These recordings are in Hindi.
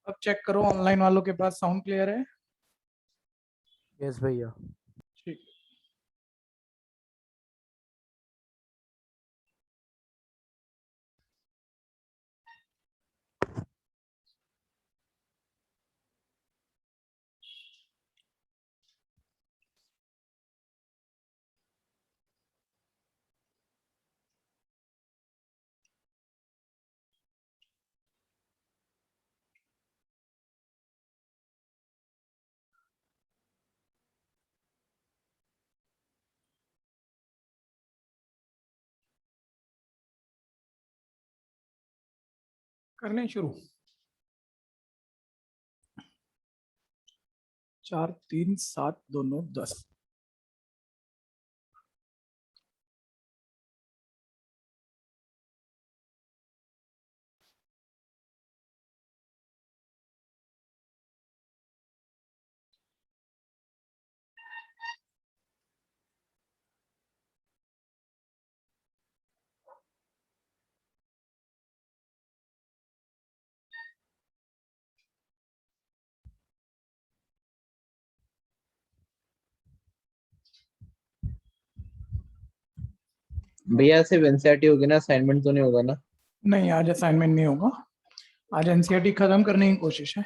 अब चेक करो ऑनलाइन वालों के पास साउंड क्लियर है? यस भैया। ठीक। करने शुरू। 4 3 7 2 9 10। भैया सिर्फ एनसीईआरटी होगी ना, असाइनमेंट तो नहीं होगा ना? नहीं, आज असाइनमेंट नहीं होगा। आज एनसीईआरटी खत्म करने की कोशिश है।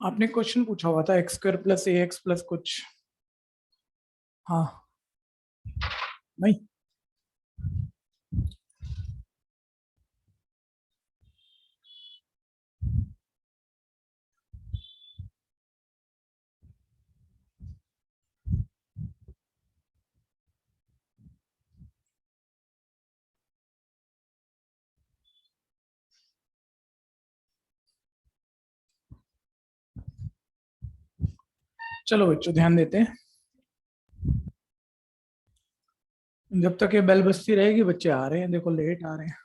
आपने क्वेश्चन पूछा हुआ था एक्स स्क्वायर प्लस ए एक्स प्लस कुछ। हाँ। नहीं। चलो बच्चों ध्यान देते हैं। जब तक ये बेल बजती रहेगी बच्चे आ रहे हैं, देखो लेट आ रहे हैं।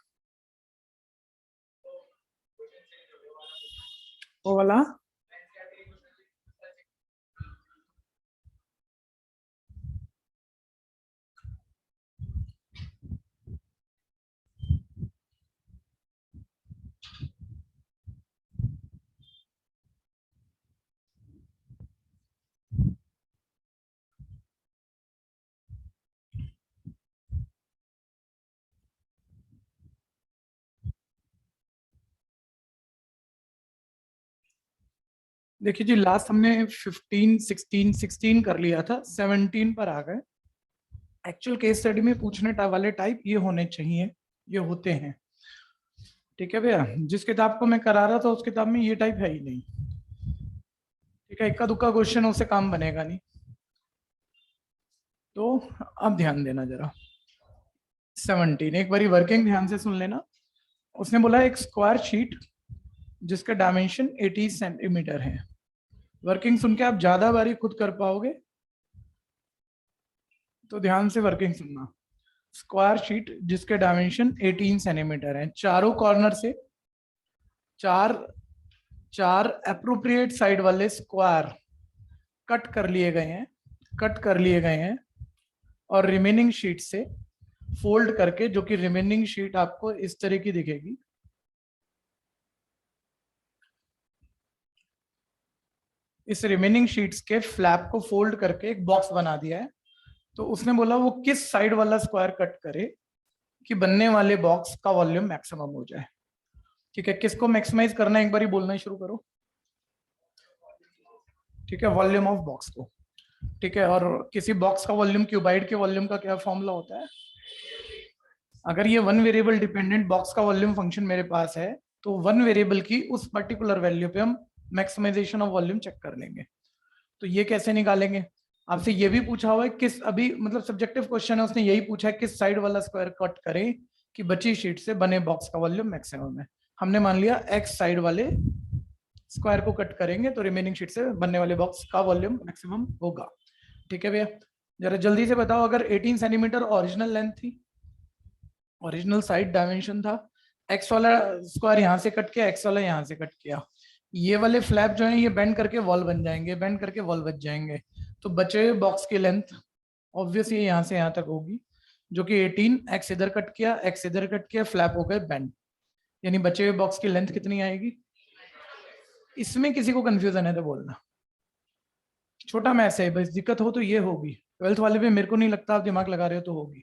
वो वाला देखिए जी, लास्ट हमने 15 16 16 कर लिया था, 17 पर आ गए। एक्चुअल केस स्टडी में पूछने वाले टाइप ये होने चाहिए, ये होते हैं। ठीक है भैया, जिस किताब को मैं करा रहा था उस किताब में ये टाइप है ही नहीं। ठीक है, इक्का दुक्का क्वेश्चन उससे काम बनेगा नहीं। तो अब ध्यान देना जरा। 17 एक बारी वर्किंग ध्यान से सुन लेना। उसने बोला एक स्क्वायर शीट जिसका डायमेंशन 80 सेंटीमीटर है। वर्किंग सुन के आप ज्यादा बारी खुद कर पाओगे, तो ध्यान से वर्किंग सुनना। स्क्वायर शीट जिसके डायमेंशन 18 सेंटीमीटर है, चारों कॉर्नर से चार चार अप्रोप्रिएट साइड वाले स्क्वायर कट कर लिए गए हैं और रिमेनिंग शीट से फोल्ड करके, जो कि रिमेनिंग शीट आपको इस तरह की दिखेगी। इस रिमेनिंग शीट्स के फ्लैप को फोल्ड करके एक बॉक्स बना दिया है। तो उसने बोला वो किस साइड वाला स्क्वायर कट करे कि बनने वाले बॉक्स का वॉल्यूम मैक्सिमम हो जाए। ठीक है, किसको मैक्सिमाइज करना है एक बार बोलना शुरू करो। ठीक है, वॉल्यूम ऑफ बॉक्स को। ठीक है, और किसी बॉक्स का वॉल्यूम क्यूबाइड के वॉल्यूम का क्या फॉर्मूला होता है? अगर ये वन वेरिएबल डिपेंडेंट बॉक्स का वॉल्यूम फंक्शन मेरे पास है, तो वन वेरिएबल की उस पर्टिकुलर वैल्यू पे हम मैक्सिमाइजेशन ऑफ वॉल्यूम चेक कर लेंगे। तो ये कैसे निकालेंगे? आपसे ये भी पूछा हुआ है किस, अभी मतलब सब्जेक्टिव क्वेश्चन है, उसने यही पूछा है किस साइड वाला स्क्वायर कट करे कि बची शीट से बने बॉक्स का वॉल्यूम मैक्सिमम है। हमने मान लिया एक्स साइड वाले स्क्वायर को कट करेंगे तो रिमेनिंग शीट से बनने वाले बॉक्स का वॉल्यूम मैक्सिमम होगा। ठीक है भैया, जरा जल्दी से बताओ, अगर 18 सेंटीमीटर ओरिजिनल लेंथ थी, ओरिजिनल साइड डायमेंशन था, एक्स वाला स्क्वायर यहां से कट किया, एक्स वाला यहां से कट किया, ये वाले फ्लैप जो है ये बेंड करके वॉल बन जाएंगे, बेंड करके वॉल बच जाएंगे। तो बचे हुए बॉक्स की लेंथ ऑब्वियसली यहाँ से यहाँ तक होगी, जो कि 18, एक्स इधर कट किया, एक्स इधर कट किया, फ्लैप हो गए बेंड, यानी बचे हुए बॉक्स की लेंथ कितनी आएगी। इसमें किसी को कंफ्यूजन है तो बोलना, छोटा मैथ्स है, बस दिक्कत हो तो ये होगी। 12th वाले पे मेरे को नहीं लगता आप दिमाग लगा रहे हो तो होगी।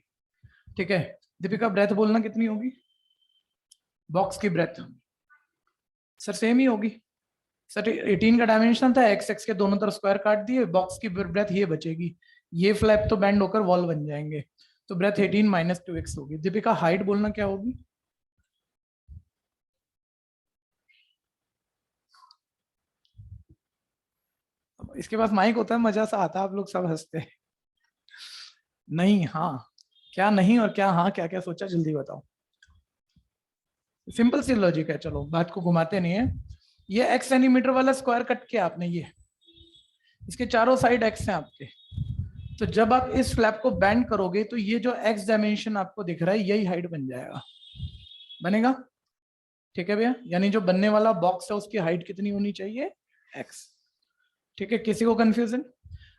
ठीक है, दीपिका ब्रेथ बोलना कितनी होगी, बॉक्स की ब्रेथ। सर सेम ही होगी सर, 18 का डायमेंशन था, एक्स एक्स के दोनों तरफ स्क्वायर काट दिए, बॉक्स की ब्रेथ ये बचेगी, ये फ्लैप तो बेंड होकर वॉल बन जाएंगे, तो ब्रेथ 18 माइनस 2x होगी। दीपिका हाइट बोलना क्या होगी, इसके पास माइक होता है मजा सा आता, आप लोग सब हंसते नहीं। हाँ क्या नहीं और क्या हाँ, क्या क्या सोचा जल्दी बताओ। सिंपल सी लॉजिक है, चलो बात को घुमाते नहीं है। ये x सेंटीमीटर वाला स्क्वायर कट किया आपने, ये इसके चारों साइड x हैं आपके, तो जब आप इस फ्लैप को बेंड करोगे तो ये जो x डायमेंशन आपको दिख रहा है यही हाइट बन जाएगा, बनेगा। ठीक है भैया, यानी जो बनने वाला बॉक्स है उसकी हाइट कितनी होनी चाहिए, x। ठीक है, किसी को कंफ्यूजन।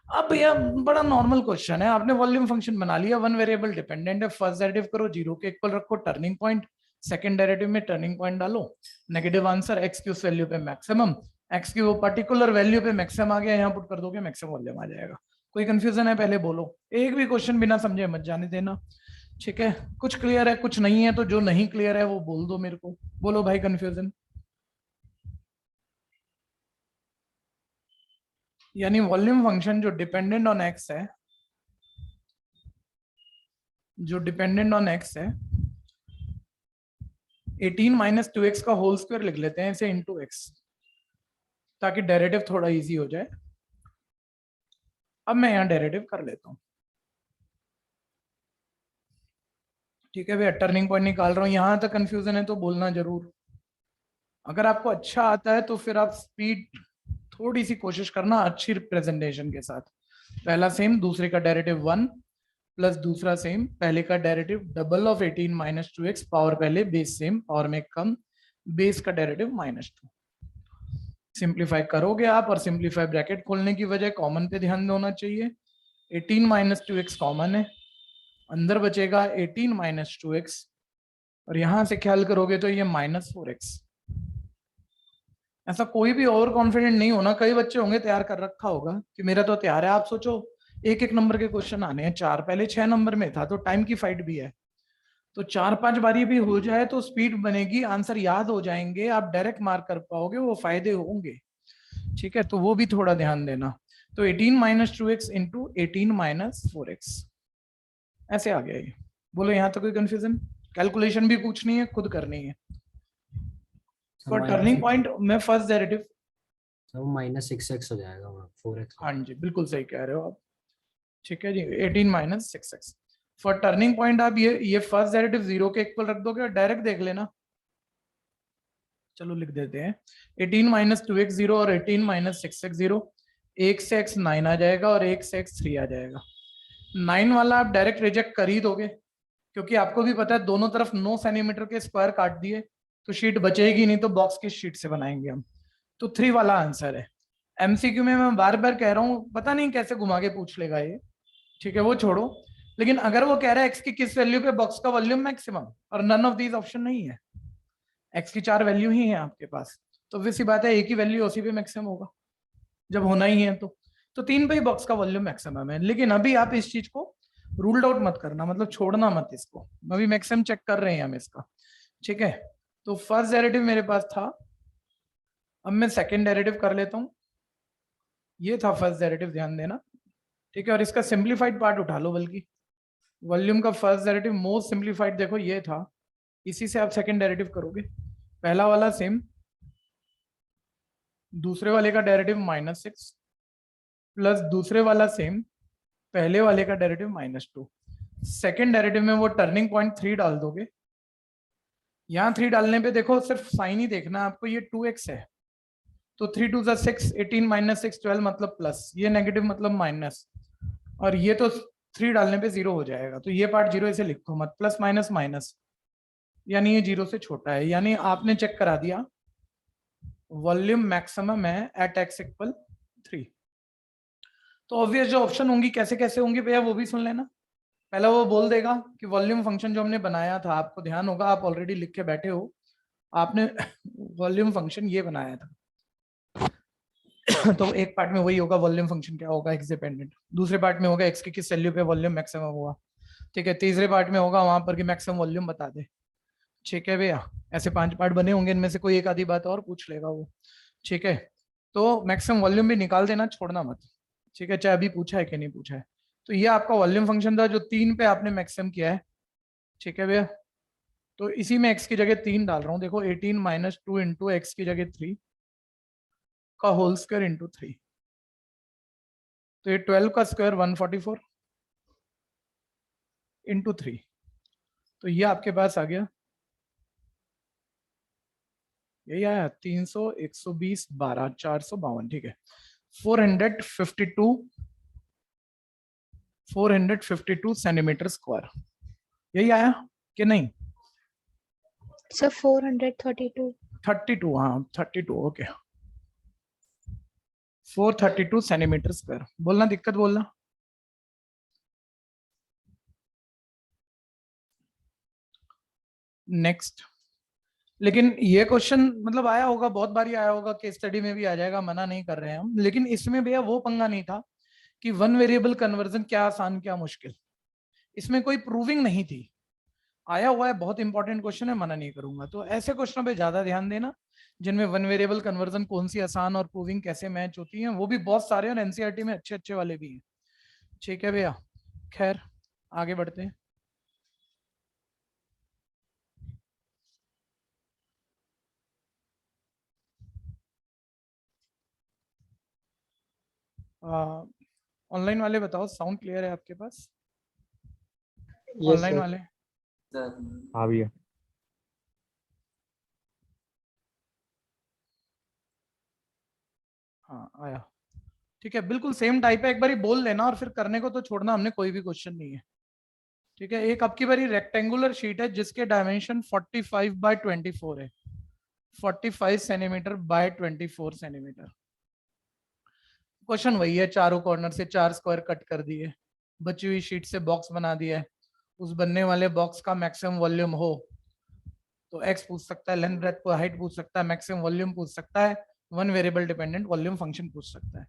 अब भैया बड़ा नॉर्मल क्वेश्चन है, आपने वॉल्यूम फंक्शन बना लिया, वन वेरिएबल डिपेंडेंट है, फर्स्ट डेरिवेटिव करो 0 के इक्वल रखो, टर्निंग पॉइंट, सेकंड डेरिवेटिव में टर्निंग पॉइंट डालो, नेगेटिव आंसर, x की उस वैल्यू पे मैक्सिमम, x की वो पर्टिकुलर वैल्यू पे मैक्सिमम आ गया, यहाँ पुट कर दोगे मैक्सिमम वॉल्यूम आ जाएगा। कोई कंफ्यूजन है पहले बोलो, एक भी क्वेश्चन बिना समझे मत जाने देना। ठीक है, कुछ क्लियर है कुछ नहीं है, तो जो नहीं क्लियर है वो बोल दो मेरे को, बोलो भाई कंफ्यूजन। यानी वॉल्यूम फंक्शन जो डिपेंडेंट ऑन एक्स है, जो डिपेंडेंट ऑन एक्स है, 18 माइनस 2x का होल स्क्वायर लिख लेते हैं इसे इंटू एक्स, ताकि डेरिवेटिव थोड़ा इजी हो जाए। अब मैं यहाँ डेरिवेटिव कर लेता हूँ। ठीक है भैया, टर्निंग पॉइंट निकाल रहा हूँ, यहां तक कंफ्यूजन है तो बोलना जरूर। अगर आपको अच्छा आता है तो फिर आप स्पीड थोड़ी सी कोशिश करना अच्छी रिप्रेजेंटेशन के साथ। पहला सेम, दूसरे का डेरिवेटिव 1 प्लस दूसरा सेम, पहले का derivative double of 18 minus 2x, power पहले बेस सेम, पावर में कम, बेस का डेरिवेटिव -2। सिंप्लीफाई करोगे आप, और सिंप्लीफाई ब्रैकेट खोलने की वजह कॉमन पे ध्यान होना चाहिए। 18 माइनस 2x कॉमन है, अंदर बचेगा 18 माइनस 2x, और यहां से ख्याल करोगे तो ये -4x। ऐसा कोई भी ओवर कॉन्फिडेंट नहीं होना, कई बच्चे होंगे तैयार कर रखा होगा कि मेरा तो तैयार है। आप सोचो एक एक नंबर के क्वेश्चन आने हैं, 4 पहले 6 नंबर में था, तो टाइम की फाइट भी है, तो 4-5 बारी भी हो जाए तो स्पीड बनेगी, आंसर याद हो जाएंगे, आप डायरेक्ट मार्क कर पाओगे, वो फायदे होंगे। ठीक है, तो वो भी थोड़ा ध्यान देना। तो 18 minus 2x into 18 minus 4x, ऐसे आ गया ये। बोलो यहाँ तक कोई कंफ्यूजन, कैलकुलेशन भी पूछनी है खुद करनी है। फॉर टर्निंग पॉइंट में फर्स्ट डेरिवेटिव, तो -6x हो जाएगा, 4x। हाँ जी बिल्कुल सही कह रहे हो आप। ठीक है जी, 18 minus 6x। For turning point आप ये फर्स्ट डेरिवेटिव 0 के इक्वल रख दोगे और डायरेक्ट देख लेना। चलो लिख देते हैं, 18 माइनस 2x 0 और 18 माइनस 6x 0, 1 से x 9 आ जाएगा और 1 से x 3 आ जाएगा। 9 वाला आप डायरेक्ट रिजेक्ट कर ही दोगे, क्योंकि आपको भी पता है दोनों तरफ 9 सेंटीमीटर के स्क्वायर काट दिए तो शीट बचेगी नहीं, तो बॉक्स की शीट से बनाएंगे हम। तो 3 वाला आंसर है। एमसीक्यू में मैं बार बार कह रहा हूँ, पता नहीं कैसे घुमा के पूछ लेगा ये। ठीक है वो छोड़ो, लेकिन अगर वो कह रहा है एक्स की किस वैल्यू पे बॉक्स का वॉल्यूम मैक्सिमम, और नन ऑफ दीज ऑप्शन नहीं है, एक्स की 4 वैल्यू ही है आपके पास, तो वैसी बात है एक ही वैल्यू उसी पे मैक्सिमम होगा जब होना ही है। तो 3 पे ही बॉक्स का वॉल्यूम मैक्सिमम है। लेकिन अभी आप इस चीज को रूल्ड आउट मत करना, मतलब छोड़ना मत इसको, अभी मैक्सिमम चेक कर रहे हैं हम इसका। ठीक है, तो फर्स्ट डेरिवेटिव मेरे पास था, अब मैं सेकंड डेरिवेटिव कर लेता हूँ। ये था फर्स्ट डेरिवेटिव, ध्यान देना। ठीक है, और इसका सिंप्लीफाइड पार्ट उठा लो, बल्कि वॉल्यूम का फर्स्ट डेरिवेटिव मोस्ट सिंप्लीफाइड देखो ये था, इसी से आप सेकंड डेरिवेटिव करोगे। पहला वाला सेम, दूसरे वाले का डेरिवेटिव -6 प्लस दूसरे वाला सेम, पहले वाले का डेरिवेटिव -2। सेकंड डेरिवेटिव में वो टर्निंग पॉइंट 3 डाल दोगे। यहाँ 3 डालने पे देखो सिर्फ साइन ही देखना आपको, ये 2x है, तो 3 2 6, 18 माइनस 6 12 मतलब प्लस, ये नेगेटिव मतलब माइनस, और ये तो 3 डालने पे 0 हो जाएगा, तो ये पार्ट 0 इसे लिखो मत, प्लस माइनस माइनस, यानी ये 0 से छोटा है, यानी आपने चेक करा दिया वॉल्यूम मैक्सिमम है एट x इक्वल 3। तो ऑब्वियस जो ऑप्शन होंगी कैसे कैसे होंगी भैया वो भी सुन लेना। पहला वो बोल देगा कि वॉल्यूम फंक्शन जो हमने बनाया था, आपको ध्यान होगा आप ऑलरेडी लिख के बैठे हो, आपने वॉल्यूम फंक्शन ये बनाया था। तो एक पार्ट में वही होगा वॉल्यूम फंक्शन क्या होगा एक्स डिपेंडेंट, दूसरे पार्ट में होगा एक्स की किस वैल्यू पे वॉल्यूम मैक्सिमम हुआ, ठीक है, तीसरे पार्ट में होगा वहां पर कि मैक्सिमम वॉल्यूम बता दे। ठीक है भैया, ऐसे 5 पार्ट बने होंगे, इनमें से कोई एक आधी बात और पूछ लेगा वो। ठीक है, तो मैक्सिमम वॉल्यूम भी निकाल देना, छोड़ना मत। ठीक है, चाहे अभी पूछा है कि नहीं पूछा है। तो ये आपका वॉल्यूम फंक्शन था जो 3 पे आपने मैक्सिमम किया है। ठीक है भैया, तो इसी में x की जगह 3 डाल रहा हूँ। देखो 18 माइनस 2 इंटू एक्स की जगह 3 का होल स्क्वायर इंटू 3, तो ये 12 का स्क्वायर 144 इंटू 3, तो ये आपके पास आ गया, यही आया 300, 120, 12, 452। ठीक है, 452 सेंटीमीटर स्क्वायर, यही आया कि नहीं? सर 432। 32, हाँ 32, ओके। 432 सेंटीमीटर स्क्वायर, बोलना दिक्कत बोलना। नेक्स्ट, लेकिन ये क्वेश्चन मतलब आया होगा, बहुत बारी आया होगा, केस स्टडी में भी आ जाएगा, मना नहीं कर रहे हैं हम, लेकिन इसमें भैया वो पंगा नहीं था कि वन वेरिएबल कन्वर्जन क्या आसान क्या मुश्किल, इसमें कोई प्रूविंग नहीं थी। आया हुआ है, बहुत इंपॉर्टेंट क्वेश्चन है, मना नहीं करूंगा। तो ऐसे क्वेश्चनों पे ज्यादा ध्यान देना जिनमें वन वेरिएबल कन्वर्जन कौन सी आसान और प्रूविंग कैसे मैच होती है, वो भी बहुत सारे और एनसीईआरटी में अच्छे अच्छे वाले भी हैं। ठीक है भैया, खैर आगे बढ़ते हैं। ऑनलाइन वाले बताओ, साउंड क्लियर है आपके पास? Yes online sir. वाले हाँ भैया। हाँ आया। ठीक है, बिल्कुल सेम टाइप है, एक बारी बोल लेना और फिर करने को तो छोड़ना, हमने कोई भी क्वेश्चन नहीं है। ठीक है, एक आपकी बारी रेक्टेंगुलर शीट है जिसके डायमेंशन 45 बाय 24 है, 45 सेंटीमीटर बाय 24 सेंटीमीटर। क्वेश्चन वही है, चारों कॉर्नर से 4 स्क्वायर कट कर दिए, बची हुई शीट से बॉक्स बना दिया है, उस बनने वाले बॉक्स का मैक्सिमम वॉल्यूम हो तो एक्स पूछ सकता है, लेंथ ब्रेथ हाइट पूछ सकता है, मैक्सिमम वॉल्यूम पूछ सकता है, one variable dependent volume function पूछ सकता है।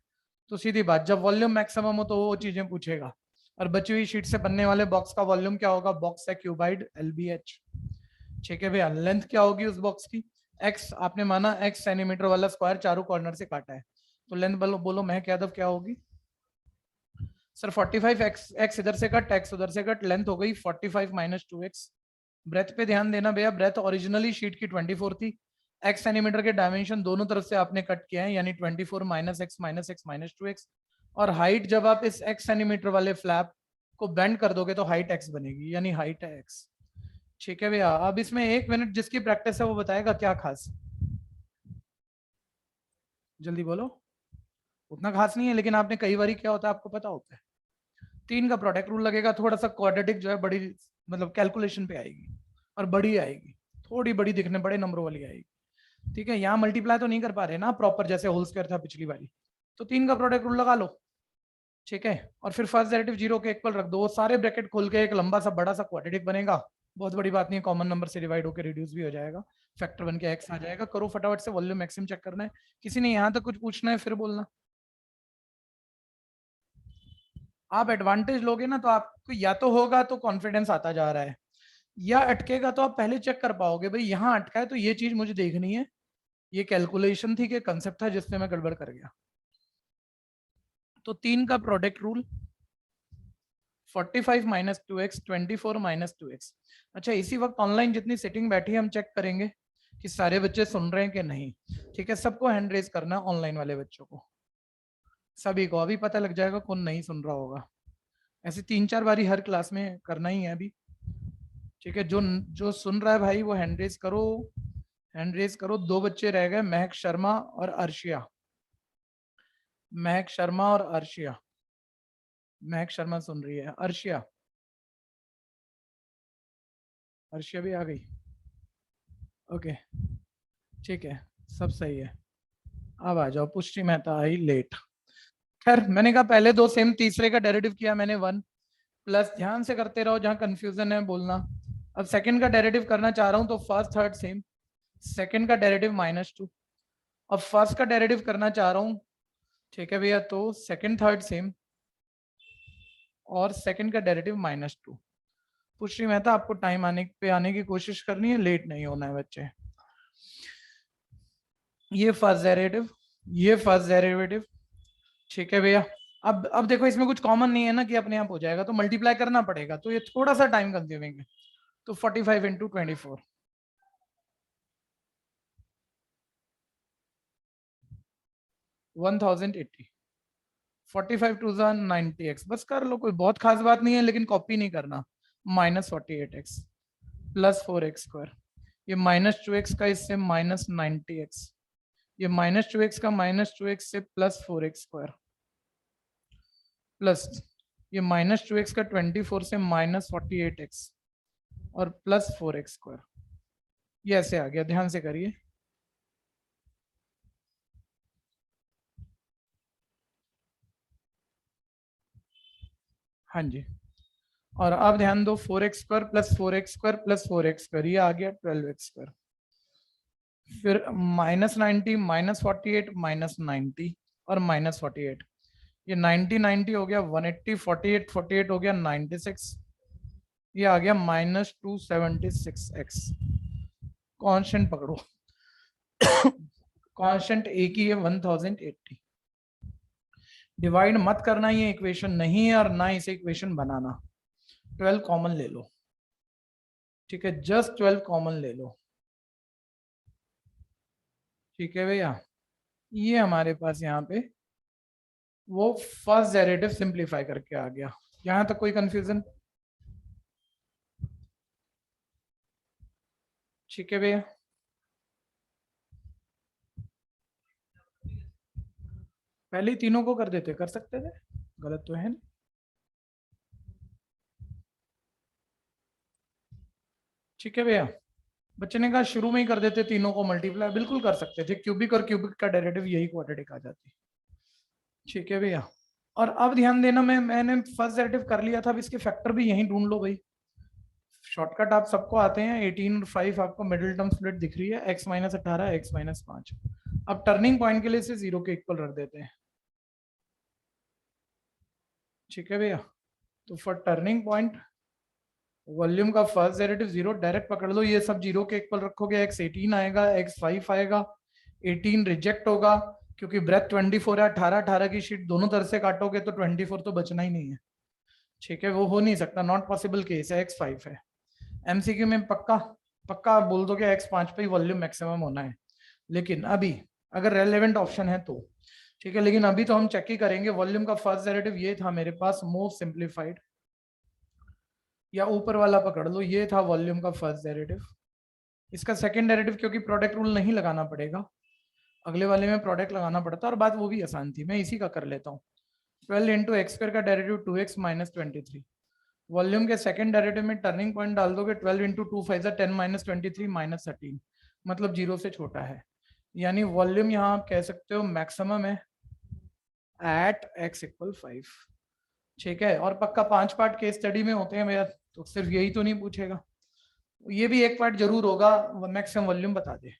तो सीधी बात, जब वॉल्यूम मैक्सिमम हो तो वो चीजें पूछेगा। और बची हुई शीट से बनने वाले बॉक्स का वॉल्यूम क्या होगा? बॉक्स है क्यूबाइड LBH। ठीक है भैया, लेंथ क्या होगी उस बॉक्स की? एक्स, आपने माना एक्स सेंटीमीटर वाला स्क्वायर चारों कॉर्नर से काटा है, तो लेंथ बोलो बोलो महक यादव क्या होगी? सर 45 एक्स इधर से कट, एक्स उधर से कट, लेंथ हो गई 45 माइनस 2x। ब्रेथ पे ध्यान देना भैया, ब्रेथ ओरिजिनली शीट की 24 थी, एक्स सेंटीमीटर के डायमेंशन दोनों तरफ से आपने कट किया है, यानी 24 minus x minus x minus 2x। और हाइट जब आप इस x सेंटीमीटर वाले फ्लैप को बेंड कर दोगे तो हाइट x बनेगी, यानी हाइट है x। ठीक है भैया, अब इसमें 1 मिनट जिसकी प्रैक्टिस है वो बताएगा क्या खास, जल्दी बोलो। उतना खास नहीं है, लेकिन आपने कई बार क्या होता है आपको पता होता है। 3 का प्रोडक्ट रूल लगेगा, थोड़ा सा क्वाड्रेटिक जो है बड़ी मतलब कैलकुलेशन पे आएगी और बड़ी आएगी, थोड़ी बड़ी दिखने बड़े नंबरों वाली आएगी। ठीक है, यहाँ मल्टीप्लाई तो नहीं कर पा रहे ना प्रॉपर, जैसे होल स्क्वायर था पिछली बारी, तो 3 का प्रोडक्ट रूल लगा लो। ठीक है, और फिर फर्स्ट डेरिवेटिव 0 के इक्वल रख दो, सारे ब्रैकेट खोल के एक लंबा सा बड़ा सा क्वाड्रेटिक बनेगा। बहुत बड़ी बात नहीं है, कॉमन नंबर से डिवाइड होकर रिड्यूस भी हो जाएगा, फैक्टर बन के एक्स आ जाएगा। करो फटाफट से, वॉल्यूम मैक्सिमम चेक करना है। किसी ने यहाँ तक कुछ पूछना है फिर बोलना। आप एडवांटेज लोगे ना तो आपको या तो होगा तो कॉन्फिडेंस आता जा रहा है, या अटकेगा तो आप पहले चेक कर पाओगे भाई यहाँ अटका है तो ये चीज मुझे देखनी है, ये कैलकुलेशन थी कि कंसेप्ट था जिससे मैं गड़बड़ कर गया। तो 3 का product rule 45 minus 2x 24 minus 2x। अच्छा, इसी वक्त ऑनलाइन जितनी सेटिंग बैठी है हम चेक करेंगे कि सारे बच्चे सुन रहे हैं कि नहीं। ठीक है, सबको हैंड रेज करना है, ऑनलाइन वाले बच्चों को सभी को, अभी पता लग जाएगा कौन नहीं सुन रहा होगा। ऐसे 3-4 बारी हर क्लास में करना ही है अभी। ठीक है, जो जो सुन रहा है भाई वो हैंड रेज करो, हैंड रेज करो। 2 बच्चे रह गए, महक शर्मा और अर्शिया। महक शर्मा और अर्शिया, महक शर्मा सुन रही है, अर्शिया, अर्शिया भी आ गई। ओके ठीक है, सब सही है। अब आ जाओ, पुष्टि मेहता आई लेट। खैर मैंने कहा पहले दो सेम, तीसरे का डेरिवेटिव किया मैंने 1 प्लस, ध्यान से करते रहो, जहां कंफ्यूजन है बोलना। अब सेकंड का डेरिवेटिव करना चाह रहा हूं तो फर्स्ट थर्ड सेम, सेकंड का डेरिवेटिव -2। अब फर्स्ट का डेरिवेटिव करना चाह रहा हूं, ठीक है भैया, तो सेकंड थर्ड सेम और सेकंड का डेरिवेटिव -2। पुष्टि मेहता आपको टाइम आने की कोशिश करनी है, लेट नहीं होना है बच्चे। ये फर्स्ट डेरिवेटिव, ये फर्स्ट डेरिवेटिव, ठीक है भैया। अब देखो इसमें कुछ कॉमन नहीं है ना कि अपने आप हो जाएगा, तो मल्टीप्लाई करना पड़ेगा, तो ये थोड़ा सा टाइम कंज्यूमिंग है। तो 45 × 24 1080, 45 2 90x, बस कर लो, कोई बहुत खास बात नहीं है, लेकिन कॉपी नहीं करना। -48x प्लस 4x², ये -2x का इससे -90x, ये -2x का -2x से प्लस 4x² प्लस ये -2x का 24 से -48x और प्लस 4x²। ये ऐसे आ गया, ध्यान से करिए। हाँ जी, और अब ध्यान दो, 4x² plus 4x² plus 4x², ये आ गया 12x²। फिर -90 -48 -90 और -48, ये 90 90 हो गया 180, 48 48 हो गया 96, ये आ गया -276x। कांस्टेंट पकड़ो, कांस्टेंट एक ही है 1080। डिवाइड मत करना, ये इक्वेशन नहीं है और ना इसे इक्वेशन बनाना। 12 कॉमन ले लो, ठीक है, जस्ट 12 कॉमन ले लो, ठीक है भैया। ये हमारे पास यहाँ पे वो फर्स्ट डेरिवेटिव सिंप्लीफाई करके आ गया। यहां तक कोई कंफ्यूजन? ठीक है भैया। पहले ही तीनों को कर देते, कर सकते थे, गलत तो है नहीं। ठीक है भैया, बच्चे ने कहा शुरू में ही कर देते तीनों को मल्टीप्लाई, बिल्कुल कर सकते थे, क्यूबिक और क्यूबिक का डेरिवेटिव यही क्वाड्रेटिक आ जाती। ठीक है भैया, और अब ध्यान देना, मैंने फर्स्ट डेरिवेटिव कर लिया था, अब इसके फैक्टर भी यहीं ढूंढ लो भाई। शॉर्टकट आप सबको आते हैं, 18 और 5 आपको मिडिल टर्म स्प्लिट दिख रही है, x - 18 x - 5। अब टर्निंग पॉइंट के लिए इसे 0 के इक्वल रख देते हैं। ठीक है भैया, तो फॉर टर्निंग पॉइंट वॉल्यूम का फर्स्ट डेरिवेटिव 0, डायरेक्ट पकड़ लो, ये सब 0 के इक्वल रखोगे, x 18 आएगा, x 5 आएगा, 18 रिजेक्ट होगा क्योंकि ब्रेथ 24 है, 18 18 की शीट दोनों तरफ से काटोगे तो 24 तो बचना ही नहीं है। ठीक है, वो हो नहीं सकता, नॉट पॉसिबल केस है, x 5 है। एमसीक्यू में पक्का पक्का आप बोल दो कि x 5 पे ही वॉल्यूम मैक्सिमम होना है, लेकिन अभी अगर रेलेवेंट ऑप्शन है तो ठीक है, लेकिन अभी तो हम चेक ही करेंगे। वॉल्यूम का फर्स्ट डेरिवेटिव ये था मेरे पास, मोस्ट सिंप्लीफाइड, या ऊपर वाला पकड़ लो, ये था वॉल्यूम का फर्स्ट डेरिवेटिव। इसका सेकंड डेरिवेटिव क्योंकि प्रोडक्ट रूल नहीं लगाना पड़ेगा, अगले वाले में प्रोडक्ट लगाना पड़ता, और बात वो भी आसान थी, मैं इसी का कर लेता हूँ। 12 × x² का डेरिवेटिव 2x - 23। वॉल्यूम के सेकंड डेरिवेटिव में टर्निंग पॉइंट डाल दोगे, 12 × 2 5 10 - 23 - 13, मतलब 0 से छोटा है, यानी वॉल्यूम यहाँ आप कह सकते हो मैक्सिमम है एट x = 5। ठीक है, और पक्का 5 पार्ट केस स्टडी में होते हैं भैया, तो सिर्फ यही तो नहीं पूछेगा, ये भी एक पार्ट जरूर होगा, मैक्सिमम वॉल्यूम बता दे।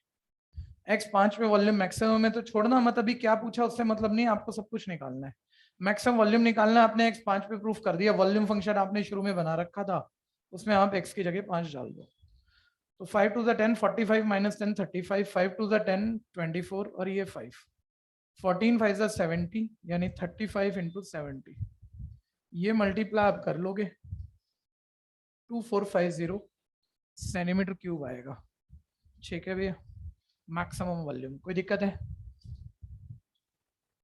x 5 पे वॉल्यूम मैक्सिमम है तो छोड़ना मत, अभी क्या पूछा उससे मतलब नहीं, आपको सब कुछ निकालना है, मैक्सिमम वॉल्यूम निकालना है। आपने x 5 पे प्रूफ कर दिया, वॉल्यूम फंक्शन आपने शुरू में बना रखा था, उसमें आप x की जगह 5 डाल दो, तो 5 × 2 = 10, 45 - 10 35, 5 × 2 = 10 24 और ये 5, 14 5 = 70, यानी 35 × 70, ये मल्टीप्लाई आप कर लोगे 2450 सेंटीमीटर क्यूब आएगा। ठीक है भैया, मैक्सिमम वॉल्यूम, कोई दिक्कत है?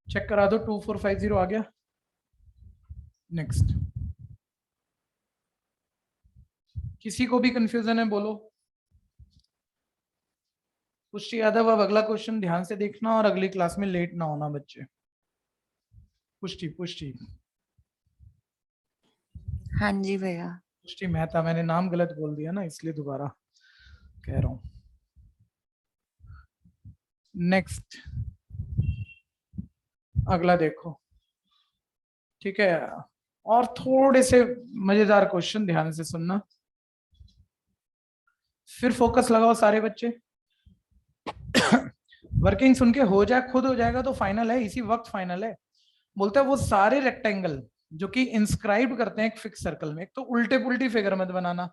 चेक करा दो, 2450 आ गया। नेक्स्ट, किसी को भी कंफ्यूजन है बोलो? पुष्टि यादव, अब अगला क्वेश्चन ध्यान से देखना और अगली क्लास में लेट ना होना बच्चे। पुष्टि पुष्टि हाँ जी भैया। पुष्टि मेहता, मैंने नाम गलत बोल दिया ना, इसलिए दोबारा कह रहा हूं। नेक्स्ट, अगला देखो, ठीक है। और थोड़े से मजेदार क्वेश्चन ध्यान से सुनना, फिर फोकस लगाओ सारे बच्चे। वर्किंग सुन के हो जाए, खुद हो जाएगा तो फाइनल है, इसी वक्त फाइनल है। बोलता है वो सारे रेक्टेंगल जो कि इंस्क्राइब करते हैं एक फिक्स सर्कल में, एक तो उल्टे पुल्टी फिगर मत बनाना।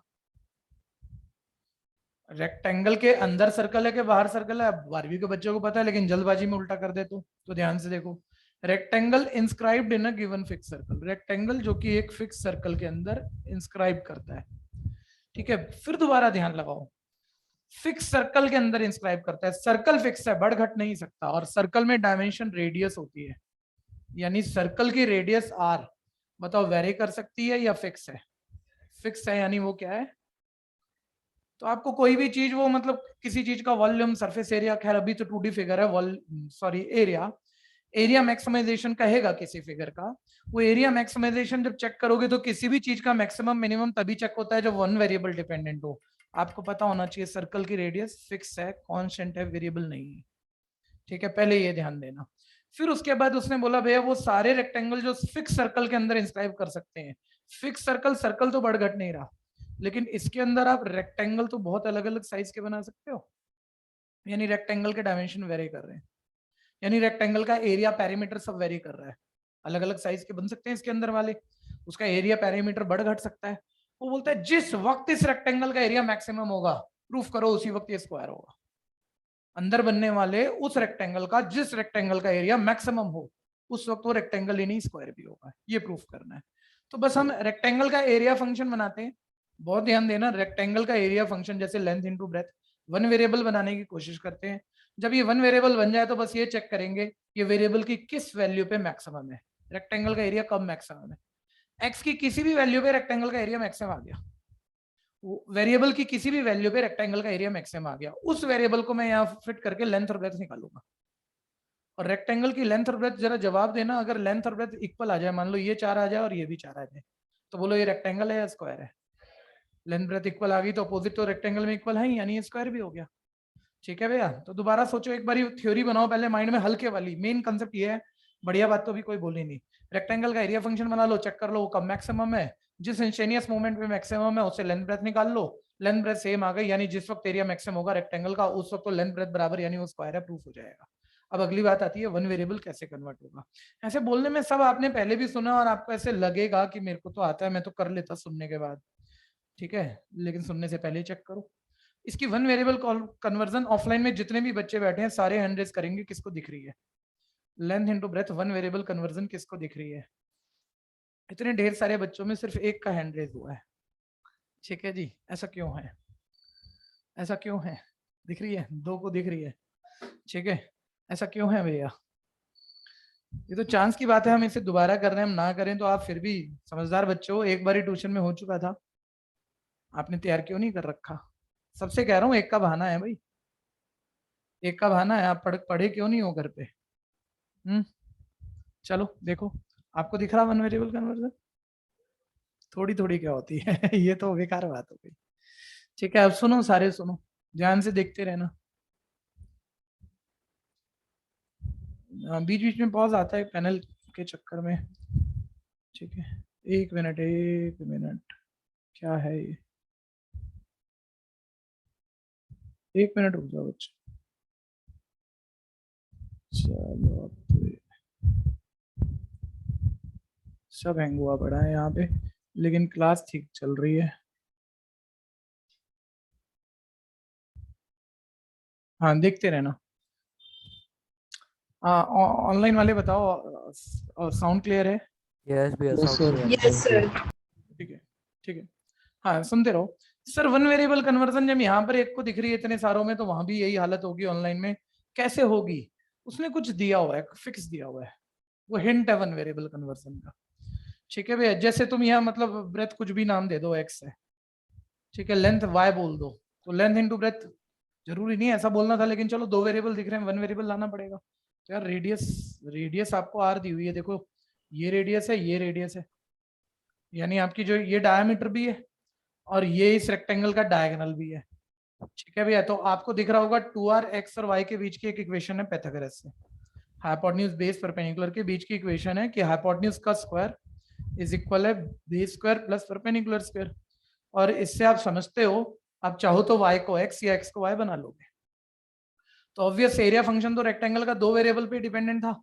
रेक्टेंगल के अंदर सर्कल है कि बाहर सर्कल है, 12वीं के बच्चों को पता है, लेकिन जल्दबाजी में उल्टा कर दे तो ध्यान से देखो। Rectangle inscribed in a given fix circle, rectangle जो कि एक फिक्स सर्कल के अंदर इंस्क्राइब करता है, ठीक है। फिर दोबारा ध्यान लगाओ, फिक्स सर्कल के अंदर इंस्क्राइब करता है, सर्कल फिक्स है, बढ़ घट नहीं सकता, और सर्कल में डायमेंशन रेडियस होती है, यानी सर्कल की रेडियस आर, बताओ वेरी कर सकती है या फिक्स है? फिक्स है, यानी वो क्या है? तो आपको कोई भी चीज, वो मतलब किसी चीज का वॉल्यूम, सरफेस एरिया, खैर अभी तो 2D फिगर है, सॉरी एरिया मैक्सिमाइजेशन कहेगा किसी फिगर का। वो एरिया मैक्सिमाइजेशन जब चेक करोगे तो किसी भी चीज का मैक्सिमम मिनिमम तभी चेक होता है जब वन वेरिएबल डिपेंडेंट हो। आपको पता होना चाहिए सर्कल की रेडियस फिक्स है, कांस्टेंट है, वेरिएबल नहीं है, ठीक है, पहले ये ध्यान देना। फिर उसके बाद उसने बोला भैया वो सारे रेक्टेंगल जो फिक्स सर्कल के अंदर इंस्क्राइब कर सकते हैं। फिक्स सर्कल तो बढ़ घट नहीं रहा, लेकिन इसके अंदर आप रेक्टेंगल तो बहुत अलग अलग साइज के बना सकते हो, यानी रेक्टेंगल के डायमेंशन वेरी कर रहे हैं, यानी रेक्टेंगल का एरिया पेरीमीटर सब वेरी कर रहा है, अलग अलग साइज के बन सकते हैं इसके अंदर वाले, उसका एरिया पेरीमीटर बढ़ घट सकता है। वो बोलता है जिस वक्त इस रेक्टेंगल का एरिया मैक्सिमम होगा, प्रूफ करो उसी वक्त ये स्क्वायर होगा। अंदर बनने वाले उस रेक्टेंगल का, जिस रेक्टेंगल का एरिया मैक्सिमम हो, उस वक्त वो रेक्टेंगल ही नहीं स्क्वायर भी होगा, ये प्रूफ करना है। तो बस हम रेक्टेंगल का एरिया फंक्शन बनाते हैं, बहुत ध्यान देना, रेक्टेंगल का एरिया फंक्शन जैसे length into breadth, one variable बनाने की कोशिश करते हैं। जब ये वन वेरिएबल बन जाए तो बस ये चेक करेंगे ये वेरिएबल की किस वैल्यू पे मैक्सिमम है, रेक्टेंगल का एरिया कब मैक्सिमम है। एक्स की किसी भी वैल्यू पे रेक्टेंगल का एरिया मैक्सिमम आ गया, वेरिएबल की किसी भी वैल्यू पे रेक्टेंगल का एरिया मैक्सिमम आ गया, उस वेरिएबल को मैं यहाँ फिट करके लेंथ और ब्रेथ निकालूंगा। और रेक्टेंगल की लेंथ और ब्रेथ जरा जवाब देना, अगर लेंथ और ब्रेथ इक्वल आ जाए, मान लो ये 4 आ जाए और ये भी 4 आ जाए, तो बोलो ये रेक्टेंगल है या स्क्वायर है? लेंथ ब्रेथ इक्वल आ गई तो अपोजिट तो रेक्टेंगल में इक्वल है, यानी ये स्क्वायर भी हो गया, ठीक है भैया। तो दोबारा सोचो एक बार, थ्योरी बनाओ पहले माइंड में, हल्के वाली, मेन कंसेप्ट ये है, बढ़िया बात तो अभी कोई बोली नहीं। रेक्टेंगल का एरिया फंक्शन बना लो, चेक कर लो वो कब मैक्सिमम है, जिस इंस्टेनियस मोमेंट पे मैक्सिमम है उससे लेंथ ब्रेथ निकाल लो, लेंथ ब्रेथ सेम आ गई, यानी जिस वक्त एरिया मैक्सिमम होगा रेक्टेंगल का उस वक्त तो लेंथ ब्रेथ बराबर, यानी वो स्क्वायर है, प्रूफ हो जाएगा। अब अगली बात आती है वन वेरिएबल कैसे कन्वर्ट होगा। ऐसे बोलने में सब आपने पहले भी सुना और आपको ऐसे लगेगा कि मेरे को तो आता है, मैं तो कर लेता सुनने के बाद, ठीक है, लेकिन सुनने से पहले चेक करो। इसकी वन वेरिएबल कन्वर्जन ऑफलाइन में जितने भी बच्चे बैठे हैं सारे हैंड रेज करेंगे, किसको दिख रही है length into breadth one variable conversion, किसको दिख रही है? इतने ढेर सारे बच्चों में सिर्फ एक का हैंड रेज हुआ है, ठीक है जी, ऐसा क्यों है? ऐसा क्यों है? दिख रही है, 2 को दिख रही है, ठीक है, ऐसा क्यों है भैया? ये तो चांस की बात है, हम इसे दोबारा कर रहे हैं, हम ना करें तो आप फिर भी समझदार बच्चे हो, एक बार ही ट्यूशन में हो चुका था, आपने तैयार क्यों नहीं कर रखा? सबसे कह रहा हूँ एक का बहाना है भाई, एक का बहाना है, आप पढ़े क्यों नहीं हो घर पे? चलो देखो, आपको दिख रहा वन वेरिएबल कन्वर्जन? थोड़ी थोड़ी क्या होती है ये तो बेकार बात हो गई, ठीक है। अब सुनो, सारे सुनो, ध्यान से देखते रहना, बीच बीच में पॉज आता है पैनल के चक्कर में, ठीक है। 1 मिनट 1 मिनट, क्या है ये? 1 मिनट रुक जाओ बच्चे, चलो अब तो सब हैंग हुआ पड़ा है यहाँ पे, लेकिन क्लास ठीक चल रही है। हाँ देखते रहना, ऑनलाइन वाले बताओ, साउंड क्लियर है? यस भैया, Yes, sir. Yes, sir. ठीक है, ठीक है, हाँ सुनते रहो। सर वन वेरिएबल कन्वर्जन जब यहाँ पर एक को दिख रही है इतने सारों में, तो वहां भी यही हालत होगी ऑनलाइन में, कैसे होगी? उसने कुछ दिया हुआ है, फिक्स दिया हुआ है, वो हिंट है वन वेरिएबल कन्वर्जन का, ठीक है भैया। जैसे तुम यहाँ मतलब ब्रेथ कुछ भी नाम दे दो एक्स है, ठीक है, लेंथ वाई बोल दो, तो लेंथ इनटू ब्रेथ जरूरी नहीं ऐसा बोलना था, लेकिन चलो 2 वेरिएबल दिख रहे हैं, वन वेरिएबल लाना पड़ेगा। तो यार रेडियस आपको आर दी हुई है, देखो ये रेडियस है, ये रेडियस है, यानी आपकी जो ये डायमीटर भी है और ये इस रेक्टेंगल का डायगोनल भी है, ठीक है भैया। तो आपको दिख रहा होगा 2r x और y के बीच की एक इक्वेशन है पाइथागोरस से, हाइपोटेन्यूज बेस परपेंडिकुलर के बीच की इक्वेशन है कि हाइपोटेन्यूज का स्क्वायर इज इक्वल है base square plus perpendicular square. और इससे आप समझते हो, आप चाहो तो y को x या x को y बना लोगे। तो ऑब्वियस एरिया फंक्शन तो रेक्टेंगल का दो वेरिएबल पे डिपेंडेंट था,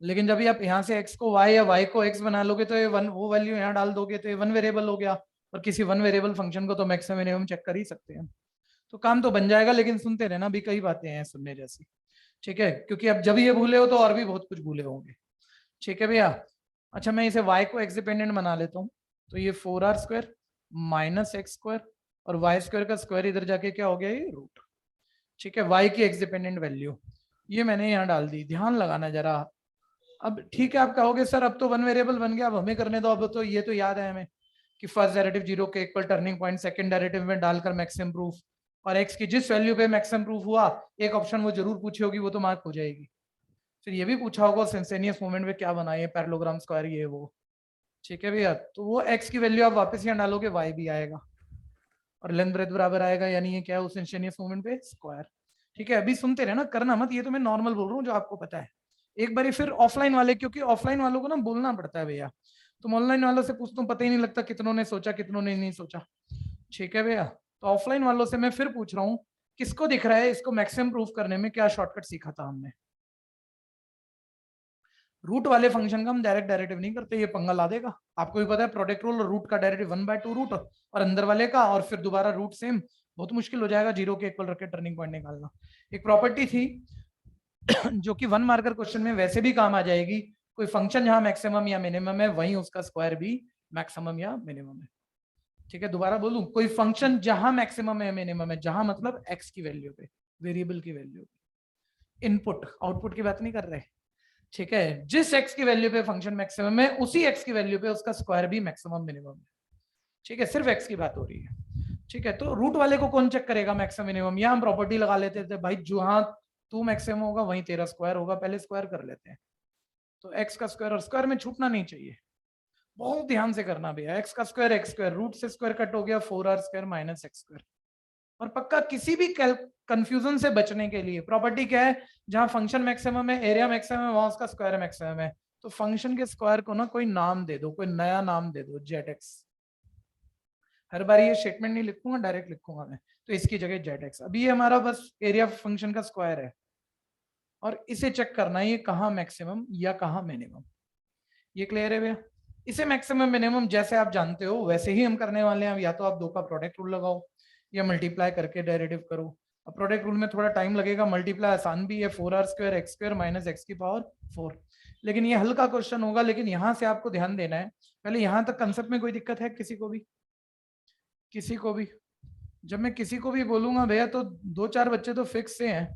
लेकिन जब आप यहाँ से x को y या y को x बना लोगे तो ये वन, वो वैल्यू यहाँ डाल दोगे तो ये वन वेरिएबल हो गया। और किसी वन वेरिएबल फंक्शन को तो मैक्सिमम मिनिमम चेक कर ही सकते हैं, तो काम तो बन जाएगा। लेकिन सुनते रहना, भी कई बातें हैं सुनने जैसी, ठीक है, क्योंकि अब जब ये भूले हो तो और भी बहुत कुछ भूले होंगे, ठीक है भैया। अच्छा, मैं इसे y को x डिपेंडेंट बना लेता हूँ, तो ये 4r² माइनस एक्स स्क्वायर और वाई स्क्वायर का स्क्वायर इधर जाके क्या हो गया, ये रूट, ठीक है। y की x डिपेंडेंट वैल्यू ये मैंने यहाँ डाल दी, ध्यान लगाना जरा। अब ठीक है, आप कहोगे सर अब तो वन वेरिएबल बन गया, अब हमें करने दो। अब तो ये तो याद है हमें कि फर्स्ट डेरिवेटिव 0 के equal turning point second derivative में डालकर मैक्सिमम प्रूफ, और x की जिस वैल्यू पे मैक्सिमम प्रूफ हुआ, एक ऑप्शन वो जरूर पूछी होगी, वो तो मार्क हो जाएगी। फिर ये भी पूछा होगा सेंसेनियस मोमेंट में क्या बनाइए, पैरेललोग्राम स्क्वायर ये वो, ठीक है भैया। तो वो x की वैल्यू आप वापस यहाँ डालोगे, y भी आएगा और लेंथ ब्रेथ बराबर आएगा, यानी ये क्या है, उस इंस्टेंटेनियस मोमेंट पे स्क्वायर, ठीक है। अभी सुनते रहना, करना मत, ये तो मैं नॉर्मल बोल रहा हूँ जो आपको पता है। एक बार फिर ऑफलाइन वाले, क्योंकि ऑफलाइन वालों को ना बोलना पड़ता है भैया, तुम ऑनलाइन वालों से पूछता हूँ पता ही नहीं लगता कितनों ने सोचा कितनों ने नहीं सोचा, ठीक है भैया। तो ऑफलाइन वालों से मैं फिर पूछ रहा हूँ, किसको दिख रहा है इसको मैक्सिमम प्रूफ करने में क्या शॉर्टकट सीखा था हमने? रूट वाले फंक्शन का हम डायरेक्ट डेरिवेटिव नहीं करते, ये पंगा ला देगा। आपको भी पता है प्रोडक्ट रूल और रूट का डेरिवेटिव 1/2 रूट और अंदर वाले का और फिर दोबारा रूट सेम, बहुत मुश्किल हो जाएगा जीरो के इक्वल रख के टर्निंग पॉइंट निकालना। एक प्रॉपर्टी थी जो कि 1 मार्कर क्वेश्चन में वैसे भी काम आ जाएगी, कोई फंक्शन जहां मैक्सिमम या मिनिमम है वहीं उसका स्क्वायर भी मैक्सिमम या मिनिमम है, ठीक है। दोबारा बोलूं, कोई फंक्शन जहां मैक्सिमम है मिनिमम है, जहां मतलब एक्स की वैल्यू पे, वेरिएबल की वैल्यू पे, इनपुट आउटपुट की बात नहीं कर रहे, ठीक है। जिस x की वैल्यू पे फंक्शन मैक्सिमम है, उसी x की वैल्यू पे उसका स्क्वायर भी मैक्सिमम मिनिमम है, ठीक है। सिर्फ x की बात हो रही है, ठीक है। तो रूट वाले को कौन चेक करेगा मैक्सिमम मिनिमम? यहां हम प्रॉपर्टी लगा लेते थे भाई, जहां तू मैक्सिमम होगा वहीं तेरा स्क्वायर होगा, पहले स्क्वायर कर लेते हैं। तो x का स्क्वायर, और स्क्वायर में छूटना नहीं चाहिए, बहुत ध्यान से करना भैया। x का स्क्वायर x स्क्वायर, रूट से स्क्वायर कट हो गया 4r² माइनस एक्स स्क्वायर। और पक्का किसी भी कंफ्यूजन से बचने के लिए प्रॉपर्टी क्या है, जहां फंक्शन मैक्सिमम है, एरिया मैक्सिमम है, वहां उसका स्क्वायर मैक्सिमम है। तो फंक्शन के स्क्वायर को ना कोई नाम दे दो, कोई नया नाम दे दो, जेड एक्स। हर बार ये स्टेटमेंट नहीं लिखूंगा, डायरेक्ट लिखूंगा मैं, तो इसकी जगह जेड एक्स। अभी ये हमारा बस एरिया फंक्शन का स्क्वायर है और इसे चेक करना है ये कहाँ मैक्सिमम या कहाँ मिनिमम। ये क्लियर है भैया? इसे मैक्सिमम मिनिमम जैसे आप जानते हो वैसे ही हम करने वाले हैं। या तो आप दो का प्रोडक्ट रूल लगाओ या मल्टीप्लाई करके डेरिवेटिव करो। अब प्रोडक्ट रूल में थोड़ा टाइम लगेगा, मल्टीप्लाई आसान भी है, 4r² x square minus x की पावर 4। लेकिन ये हल्का क्वेश्चन होगा, लेकिन यहाँ से आपको ध्यान देना है। पहले यहाँ तक कंसेप्ट में कोई दिक्कत है किसी को भी? किसी को भी? जब मैं किसी को भी बोलूंगा भैया तो 2-4 बच्चे तो फिक्स से हैं,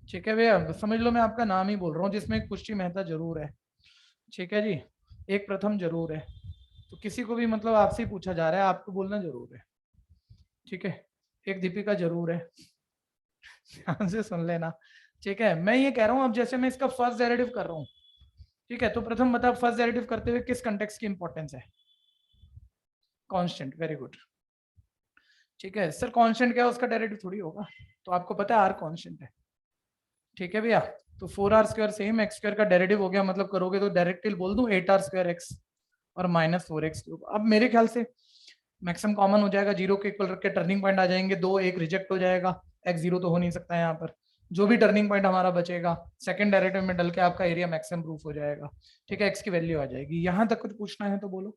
ठीक है भैया। समझ लो मैं आपका नाम ही बोल रहा हूँ, जिसमें एक पुष्टि मेहता जरूर है, ठीक है जी, एक प्रथम जरूर है। तो किसी को भी मतलब आपसे ही पूछा जा रहा है, आपको बोलना जरूर है, ठीक है। एक दीपिका जरूर है, ध्यान से सुन लेना, ठीक है। मैं ये कह रहा हूँ, अब जैसे मैं इसका फर्स्ट डेरिवेटिव कर रहा हूँ, ठीक है, तो प्रथम बता फर्स्ट डेरिवेटिव करते हुए किस कंटेक्स्ट की इंपॉर्टेंस है? कांस्टेंट, वेरी गुड, ठीक है। सर कांस्टेंट क्या है, उसका डेरिवेटिव थोड़ी होगा, तो आपको पता है आर कांस्टेंट है, ठीक है भैया। तो 4r² सेम एक्स स्क्वायर का डेरिवेटिव हो गया, मतलब करोगे तो डायरेक्टली बोल दूं 8r² एक्स और माइनस 4x3। अब मेरे ख्याल से मैक्सिमम कॉमन हो जाएगा, जीरो के इक्वल रख के टर्निंग पॉइंट आ जाएंगे, दो एक रिजेक्ट हो जाएगा, x जीरो तो हो नहीं सकता है यहाँ पर। जो भी टर्निंग पॉइंट हमारा बचेगा सेकंड डेरिवेटिव में डल के आपका एरिया मैक्सिमम प्रूफ हो जाएगा, ठीक है। x की वैल्यू आ जाएगी। यहाँ तक कुछ पूछना है तो बोलो,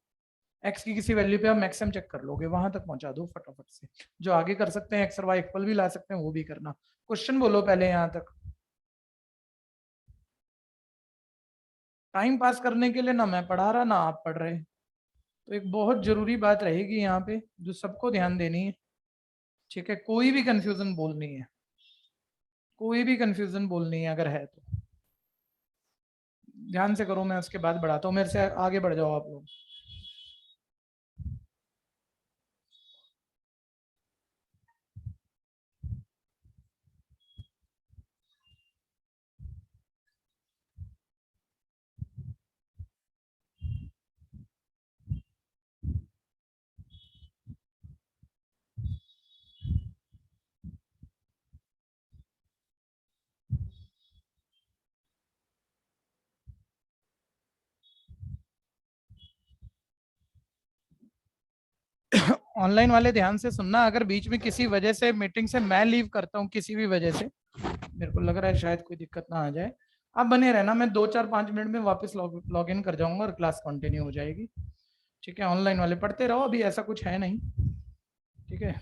x की किसी वैल्यू पे आप मैक्सिमम चेक कर लोगे, वहां तक पहुंचा दो फटाफट से। जो आगे कर सकते हैं x और y इक्वल भी ला सकते हैं वो भी करना। क्वेश्चन बोलो पहले यहाँ तक। टाइम पास करने के लिए ना मैं पढ़ा रहा ना आप पढ़ रहे, तो एक बहुत जरूरी बात रहेगी यहाँ पे जो सबको ध्यान देनी है, ठीक है। कोई भी कंफ्यूजन बोलनी है, कोई भी कंफ्यूजन बोलनी है अगर है तो ध्यान से करो, मैं उसके बाद बढ़ाता हूँ, मेरे से आगे बढ़ जाओ आप लोग। ऑनलाइन वाले ध्यान से सुनना, अगर बीच में किसी वजह से मीटिंग से मैं लीव करता हूँ किसी भी वजह से, मेरे को लग रहा है शायद कोई दिक्कत ना आ जाए, आप बने रहना, मैं 2-4-5 मिनट में वापस लॉग इन कर जाऊंगा और क्लास कंटिन्यू हो जाएगी। ठीक है, ऑनलाइन वाले पढ़ते रहो, अभी ऐसा कुछ है नहीं। ठीक है,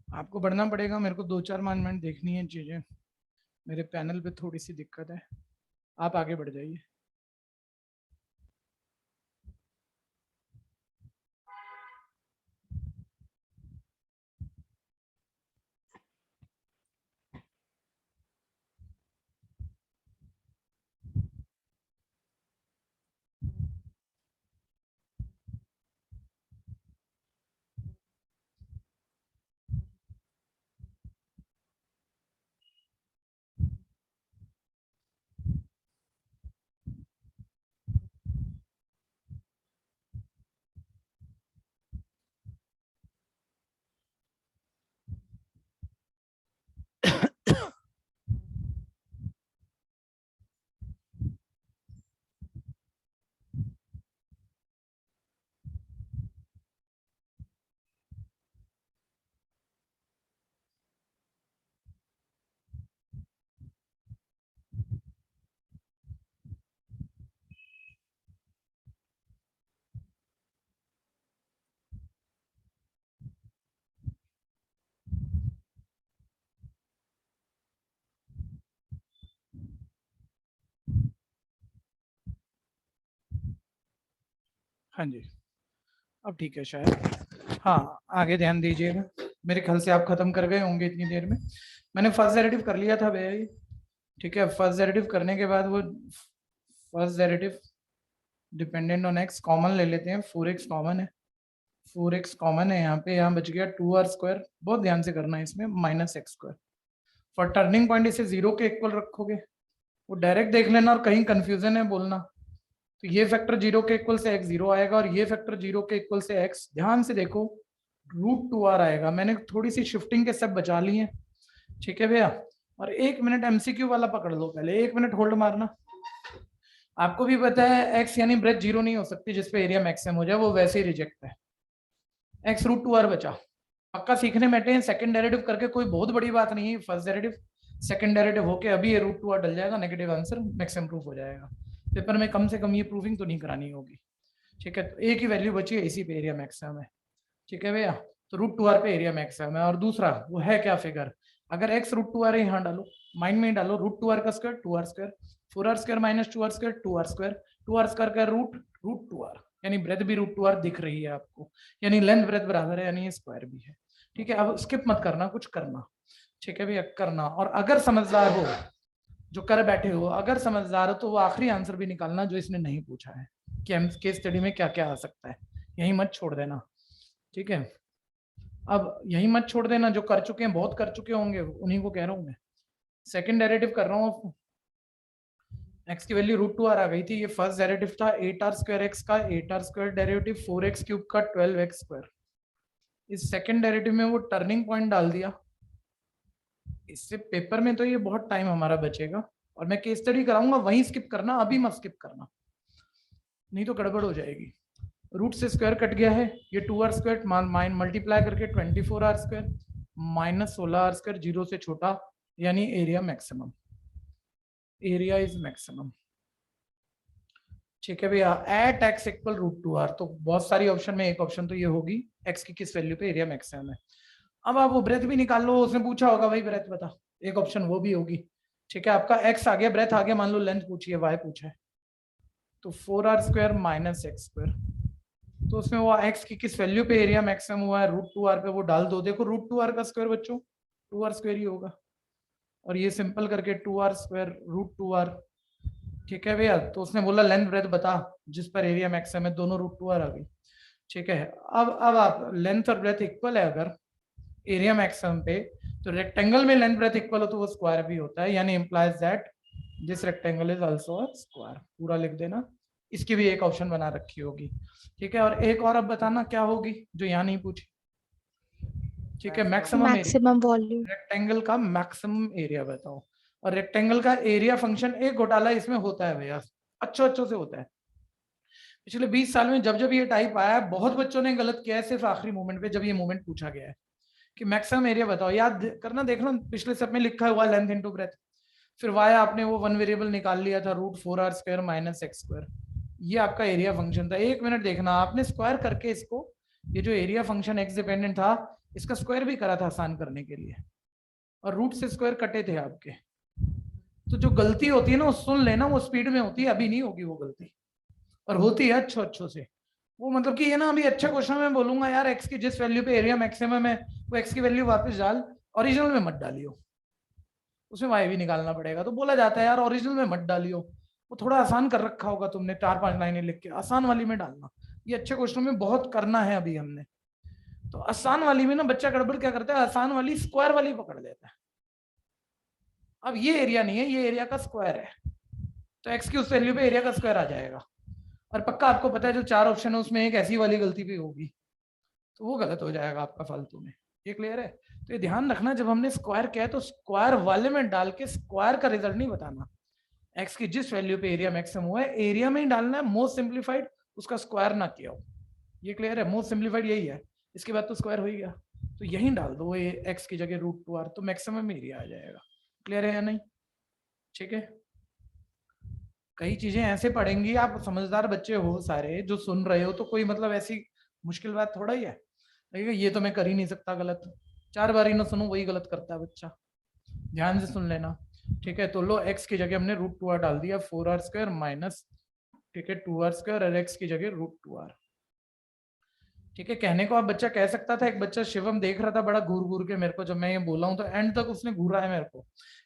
आपको बढ़ना पड़ेगा, मेरे को 2-4 मिनट देखनी है चीजें, मेरे पैनल पे थोड़ी सी दिक्कत है, आप आगे बढ़ जाइए। हाँ जी, अब ठीक है शायद। हाँ, आगे ध्यान दीजिएगा, मेरे ख्याल से आप खत्म कर गए होंगे इतनी देर में। मैंने फर्स्ट डेरिवेटिव कर लिया था भैया। ठीक है, फर्स्ट डेरिवेटिव करने के बाद वो first derivative dependent on x common ले लेते हैं, 4x कॉमन है, 4x कॉमन है यहाँ पे, यहाँ बच गया 2r², बहुत ध्यान से करना है इसमें, -x²। फॉर टर्निंग पॉइंट इसे 0 के इक्वल रखोगे, वो डायरेक्ट देख लेना और कहीं कंफ्यूजन है बोलना, तो ये फैक्टर 0 के इक्वल से x 0 आएगा और ये फैक्टर 0 के इक्वल से x, ध्यान से देखो, √2r आएगा। मैंने थोड़ी सी शिफ्टिंग के सब बचा ली है। ठीक है भैया, और 1 मिनट MCQ वाला पकड़ लो, पहले 1 मिनट होल्ड मारना। आपको भी पता है x यानी ब्रेथ 0 नहीं हो सकती जिसपे एरिया मैक्सिमम हो जाए, वो वैसे ही रिजेक्ट है। x √2r बचा, पक्का सीखने बैठे हैं, सेकंड डेरिवेटिव करके कोई बहुत बड़ी बात नहीं है, फर्स्ट डेरिवेटिव सेकंड डेरिवेटिव होके अभी ये √2r डल जाएगा, नेगेटिव आंसर मैक्सिमम प्रूफ हो जाएगा। पेपर में कम से कम ये प्रूविंग तो नहीं करानी होगी। ठीक है, तो एक ही वैल्यू बची है, इसी पे एरिया मैक्सिमम है। ठीक है भैया, तो √2r पे एरिया मैक्सिमम है। और दूसरा वो है क्या फिगर, अगर x √2r है, यहाँ डालो, माइंड में डालो, √2r का square 2r², 4r² - 2r², 2r², 2r² का √2r, यानी ब्रेथ भी √2r दिख रही है आपको, यानी लेंथ ब्रेथ बराबर है, यानी ये स्क्वायर भी है। ठीक है, अब स्किप मत करना, कुछ करना। ठीक है भैया, करना, और अगर समझदार हो जो कर बैठे हो, अगर समझदार हो तो वो आखिरी आंसर भी निकालना जो इसने नहीं पूछा है, कि हम केस स्टडी में क्या क्या आ सकता है, यही मत छोड़ देना। ठीक है, अब यही मत छोड़ देना, जो कर चुके हैं, बहुत कर चुके होंगे, उन्हीं को कह रहा हूं मैं। सेकंड डेरिवेटिव कर रहा हूँ, x की वैल्यू √2r आ गई थी, ये फर्स्ट डेरिवेटिव था 8r² x का, 8r² डेरिवेटिव 4x³ का 12x²। इस सेकंड डेरिवेटिव में वो टर्निंग पॉइंट डाल दिया, इससे पेपर में तो ये बहुत टाइम हमारा बचेगा, और मैं केस स्टडी कराऊंगा, वहीं स्किप करना, अभी मत स्किप करना, नहीं तो गड़बड़ हो जाएगी। रूट से स्क्वायर कट गया है, ये 2r² माइन मल्टीप्लाई करके 24r² माइनस 16r², 0 से छोटा, यानी area maximum, area is maximum. ठीक है भैया, एट x इक्वल √2r, तो बहुत सारी ऑप्शन में एक ऑप्शन तो ये होगी, x की किस वैल्यू पे एरिया मैक्सिमम है। अब आप वो ब्रेथ भी निकाल लो, उसने पूछा होगा भाई ब्रेथ बता, एक ऑप्शन वो भी होगी। ठीक है, आपका x आ गया, ब्रेथ आ गया, मान लो लेंथ पूछिए, y पूछा है, तो 4r² माइनस x², तो उसमें वो x की किस वैल्यू पे एरिया मैक्सिमम हुआ है, √2r पे वो डाल दो। देखो √2r का स्क्वायर बच्चों 2r² ही होगा, और ये सिंपल करके 2r² √2r। ठीक है भैया, तो उसने बोला लेंथ ब्रेथ बता जिस पर एरिया मैक्सिमम है, दोनों √2r आ गई। ठीक है, अब आप लेंथ और ब्रेथ इक्वल है अगर एरिया मैक्सिमम पे, तो रेक्टेंगल में लेंथ ब्रेथ इक्वल हो तो वो स्क्वायर भी होता है, यानी implies that this rectangle is also a square. पूरा लिख देना, इसकी भी एक ऑप्शन बना रखी होगी। ठीक है, और एक और अब बताना क्या होगी जो यहाँ नहीं पूछी। ठीक है, मैक्सिमम मैक्सिमम वॉल्यूम। रेक्टेंगल का मैक्सिमम एरिया बताओ, और रेक्टेंगल का एरिया फंक्शन एक घोटाला इसमें होता है भैया, अच्छों से होता है। पिछले 20 साल में जब जब ये टाइप आया है, बहुत बच्चों ने गलत किया है, सिर्फ आखिरी मोमेंट पे जब ये मोमेंट पूछा गया है कि मैक्सिमम एरिया बताओ, याद करना, देखना पिछले सब में लिखा हुआ लेंथ इनटू ब्रेथ, फिर वाई आपने वो वन वेरिएबल निकाल लिया था √4r² माइनस x², ये आपका एरिया फंक्शन था। 1 मिनट देखना, आपने स्क्वायर करके इसको, ये जो एरिया फंक्शन x डिपेंडेंट था, इसका स्क्वायर भी करा था आसान करने के लिए, और रूट से स्क्वायर कटे थे आपके। तो जो गलती होती है ना, वो सुन लेना, वो स्पीड में होती है, अभी नहीं होगी वो गलती, और होती है अच्छों से। वो मतलब कि ये ना, अभी अच्छा क्वेश्चन में बोलूंगा यार, x की जिस वैल्यू पे एरिया मैक्सिमम है वो x की वैल्यू वापस डाल, ओरिजिनल में मत डालियो, उसमें y भी निकालना पड़ेगा। तो बोला जाता है यार ओरिजिनल में मत डालियो, वो थोड़ा आसान कर रखा होगा तुमने, 4-5 लाइनें लिख के, आसान वाली में डालना। ये अच्छे क्वेश्चन में बहुत करना है अभी हमने। तो आसान वाली में ना बच्चा गड़बड़ क्या करता है, आसान वाली स्क्वायर वाली पकड़ लेता है। अब ये एरिया नहीं है, ये एरिया का स्क्वायर है, तो x की उस वैल्यू पे एरिया का स्क्वायर आ जाएगा। और पक्का आपको पता है जो 4 ऑप्शन है उसमें एक ऐसी वाली गलती भी होगी, तो वो गलत हो जाएगा आपका फालतू में। ये क्लियर है? तो ये ध्यान रखना, जब हमने स्क्वायर किया तो स्क्वायर वाले में डाल के स्क्वायर का रिजल्ट नहीं बताना, x की जिस वैल्यू पे एरिया मैक्सिमम हुआ है एरिया में ही डालना है, मोस्ट सिंप्लीफाइड, उसका स्क्वायर ना किया हो। ये क्लियर है? मोस्ट सिंप्लीफाइड यही है, इसके बाद तो स्क्वायर हो ही गया, तो यही डाल दो ये x की जगह √2r, तो मैक्सिमम एरिया आ जाएगा। क्लियर है या नहीं? ठीक है, कई चीजें ऐसे पढ़ेंगी, आप समझदार बच्चे हो सारे जो सुन रहे हो, तो कोई मतलब ऐसी मुश्किल बात थोड़ा ही है, लगेगा ये तो मैं कर ही नहीं सकता गलत, 4 बार ही ना सुनो वही गलत करता है बच्चा। ध्यान से सुन लेना। ठीक है, तो लो x की जगह हमने √2r डाल दिया, 4r² माइनस, ठीक है 2r², और x की जगह √2r। ठीक है, कहने को आप बच्चा कह सकता था, एक बच्चा शिवम देख रहा था बड़ा घूर घूर के मेरे को, जब मैं ये बोला हूँ तो एंड तक उसने घूरा है मेरे को।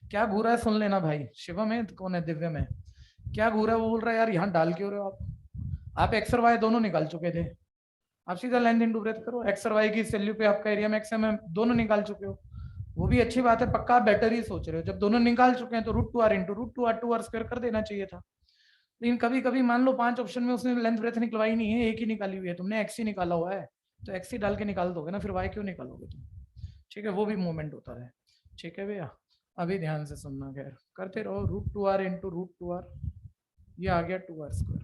क्या घूरा है सुन लेना भाई, शिवम है कौन है, दिव्य में क्या घूरा है, वो बोल रहा है यार यहाँ डाल क्यों रहे हो आप x और y दोनों निकाल चुके थे, आप सीधा लेंथ इनटू ब्रेथ करो, x और y की वैल्यू पे आपका एरिया मैक्सिमम है, दोनों निकाल चुके हो, वो भी अच्छी बात है, पक्का आप बेटर ही सोच रहे हो। जब दोनों निकाल चुके हैं तो √2r इंटू √2r 2r² कर देना चाहिए था। लेकिन कभी कभी मान लो 5 ऑप्शन में उसने लेंथ ब्रेथ निकलवाई नहीं है, एक ही निकाली हुई है, तुमने x ही निकाला हुआ है, तो x ही डाल के निकाल दोगे ना, फिर y क्यों निकालोगे तुम? ठीक है, वो भी मूवमेंट होता है। ठीक है भैया, अभी ध्यान से सुनना, खैर करते रहो, √2r इंटू √2r, ये आ गया 2r²।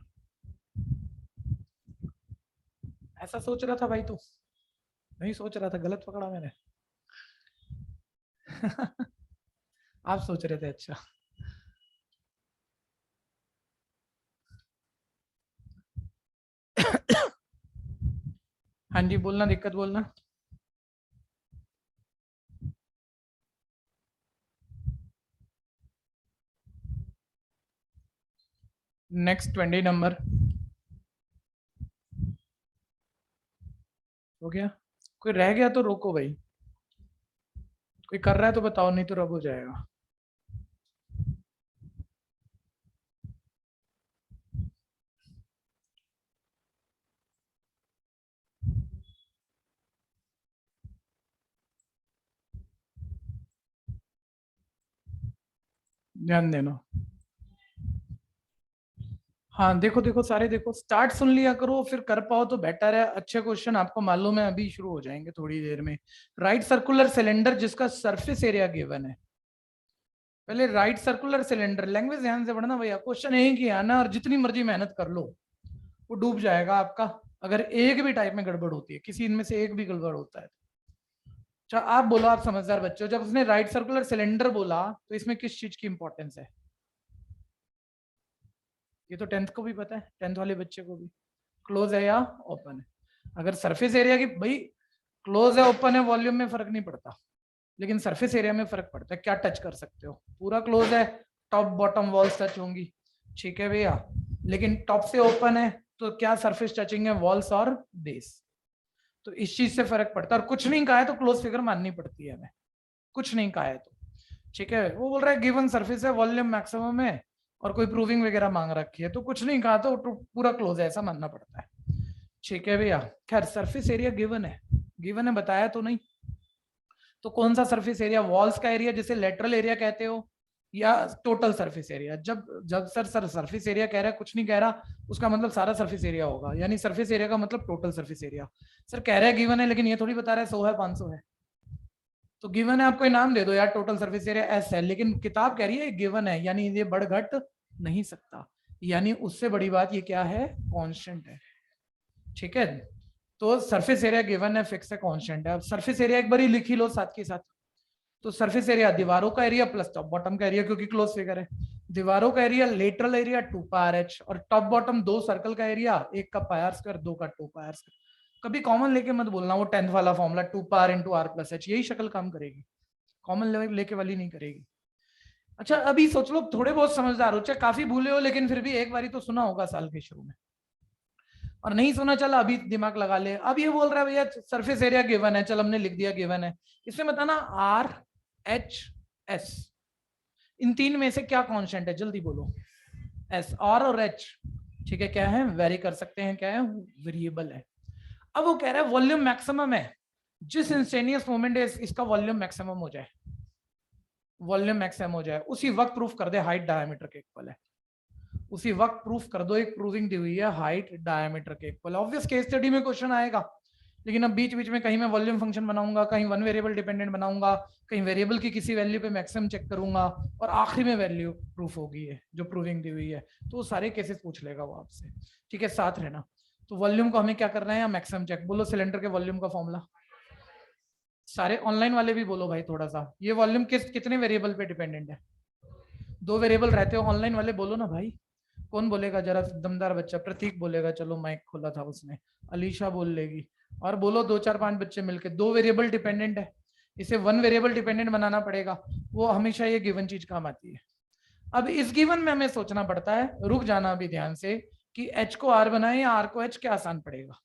ऐसा सोच रहा था भाई तू? नहीं सोच रहा था, गलत पकड़ा मैंने। आप सोच रहे थे, अच्छा। हाँ जी, बोलना, दिक्कत बोलना। नेक्स्ट 20 नंबर हो गया? कोई रह गया तो रोको भाई, कोई कर रहा है तो बताओ, नहीं तो रब हो जाएगा। ध्यान देना। हाँ देखो देखो सारे देखो, स्टार्ट सुन लिया करो, फिर कर पाओ तो बेटर है। अच्छे क्वेश्चन आपको मालूम है अभी शुरू हो जाएंगे थोड़ी देर में। राइट सर्कुलर सिलेंडर जिसका सरफेस एरिया गिवन है, पहले राइट सर्कुलर सिलेंडर, लैंग्वेज ध्यान से पढ़ना भैया, क्वेश्चन एक ही आना और जितनी मर्जी मेहनत कर लो वो डूब जाएगा आपका अगर एक भी टाइप में गड़बड़ होती है, किसी इनमें से एक भी गड़बड़ होता है। अच्छा आप बोलो, आप समझदार बच्चे हो, जब उसने राइट सर्कुलर सिलेंडर बोला तो इसमें किस चीज की इंपॉर्टेंस है? ये तो 10th को भी पता है, 10th वाले बच्चे को भी, क्लोज है या ओपन है। अगर सरफेस एरिया की भाई क्लोज है ओपन है वॉल्यूम में फर्क नहीं पड़ता, लेकिन सरफेस एरिया में फर्क पड़ता है, क्या टच कर सकते हो। पूरा क्लोज है, टॉप बॉटम वॉल्स टच होंगी, ठीक है भैया, लेकिन टॉप से ओपन है तो क्या सरफेस टचिंग है, वॉल्स और बेस। तो इस चीज से फर्क पड़ता है। और कुछ नहीं कहा है तो क्लोज फिगर माननी पड़ती है हमें, कुछ नहीं कहा है तो, ठीक है। वो बोल रहा है गिवन सरफेस है, वॉल्यूम मैक्सिमम है और कोई प्रूविंग वगैरह मांग रखी है, तो कुछ नहीं कहा तो पूरा क्लोज है ऐसा मानना पड़ता है, ठीक है भैया। खैर सरफेस एरिया गिवन है बताया तो नहीं, तो कौन सा सरफेस एरिया, वॉल्स का एरिया जिसे लेटरल एरिया कहते हो या टोटल सरफेस एरिया? जब जब सर सरफेस एरिया कह रहा है कुछ नहीं कह रहा, उसका मतलब सारा सरफेस एरिया होगा, यानी सरफेस एरिया का मतलब टोटल सरफेस एरिया। सर कह रहा है गिवन है, लेकिन ये थोड़ी बता रहा है 100 है 500 है, तो गिवन है आपको इनाम दे दो यार, टोटल सरफेस एरिया एस है, लेकिन किताब कह रही है गिवन है, यानी ये बढ़ घट नहीं सकता, यानी उससे बड़ी बात ये क्या है, कांस्टेंट है, ठीक है। तो सरफेस एरिया गिवन है, फिक्स है, कांस्टेंट है। अब सरफेस एरिया एक बार ही लिख ही लो साथ के साथ, तो सरफेस एरिया दीवारों का एरिया प्लस टॉप बॉटम का एरिया, क्योंकि क्लोज फिगर है। दीवारों का एरिया लेटरल एरिया 2 पाई h और टॉप बॉटम दो सर्कल का एरिया, एक का पाई r स्क्वायर, दो का 2 पाई r स्क्वायर। कभी कॉमन लेके मत बोलना, वो 10th वाला फॉर्मूला 2 पाई r into r plus h, यही शक्ल काम करेगी, कॉमन लेके वाली नहीं करेगी। अच्छा अभी सोच लो, थोड़े बहुत समझदार हो, चाहे काफी भूले हो, लेकिन फिर भी एक बारी तो सुना होगा साल के शुरू में, और नहीं सुना चला अभी दिमाग लगा ले। अब ये बोल रहा है भैया सरफेस एरिया गिवन है, चल हमने लिख दिया गिवन है, इसमें बताना आर एच एस, इन तीन में से क्या कांस्टेंट है, जल्दी बोलो। एस, आर और एच, ठीक है, क्या है, वेरी कर सकते हैं, क्या है, वेरिएबल है। अब वो कह रहा है वॉल्यूम मैक्सिमम है, जिस इंस्टेनियस मोमेंट है इसका वॉल्यूम मैक्सिमम हो जाए, वॉल्यूम मैक्सिमम हो जाए, उसी वक्त प्रूफ कर दे हाइट डायमीटर के इक्वल है, उसी वक्त प्रूफ कर दो, एक प्रूविंग दी हुई है हाइट डायमीटर के इक्वल। ऑब्वियस केस स्टडी में क्वेश्चन आएगा, लेकिन अब बीच बीच में कहीं मैं वॉल्यूम फंक्शन बनाऊंगा, कहीं वन वेरिएबल डिपेंडेंट बनाऊंगा, कहीं वेरिएबल की किसी वैल्यू पे मैक्सिमम चेक करूंगा, और आखिरी में वैल्यू प्रूफ होगी है जो प्रूविंग दी हुई है, तो वो सारे केसेस पूछ लेगा वो आपसे, ठीक है, साथ रहना। तो वॉल्यूम को हमें क्या करना है, या मैक्सिमम चेक, बोलो सिलेंडर के वॉल्यूम का फॉर्मूला, सारे ऑनलाइन वाले भी बोलो भाई थोड़ा सा, ये वॉल्यूम कितने वेरिएबल पे डिपेंडेंट है, 2 वेरिएबल रहते हो, ऑनलाइन वाले बोलो ना भाई, कौन बोलेगा, जरा दमदार बच्चा, प्रतीक बोलेगा, चलो माइक खोला था उसने, अलीशा बोल लेगी, और बोलो 2 4 5 बच्चे मिलके, 2 वेरिएबल डिपेंडेंट है, इसे 1 वेरिएबल डिपेंडेंट बनाना पड़ेगा, वो हमेशा ये गिवन चीज काम आती है। अब इस गिवन में हमें सोचना पड़ता है, रुक जाना अभी ध्यान से, कि h को r बनाए या r को h, क्या आसान पड़ेगा।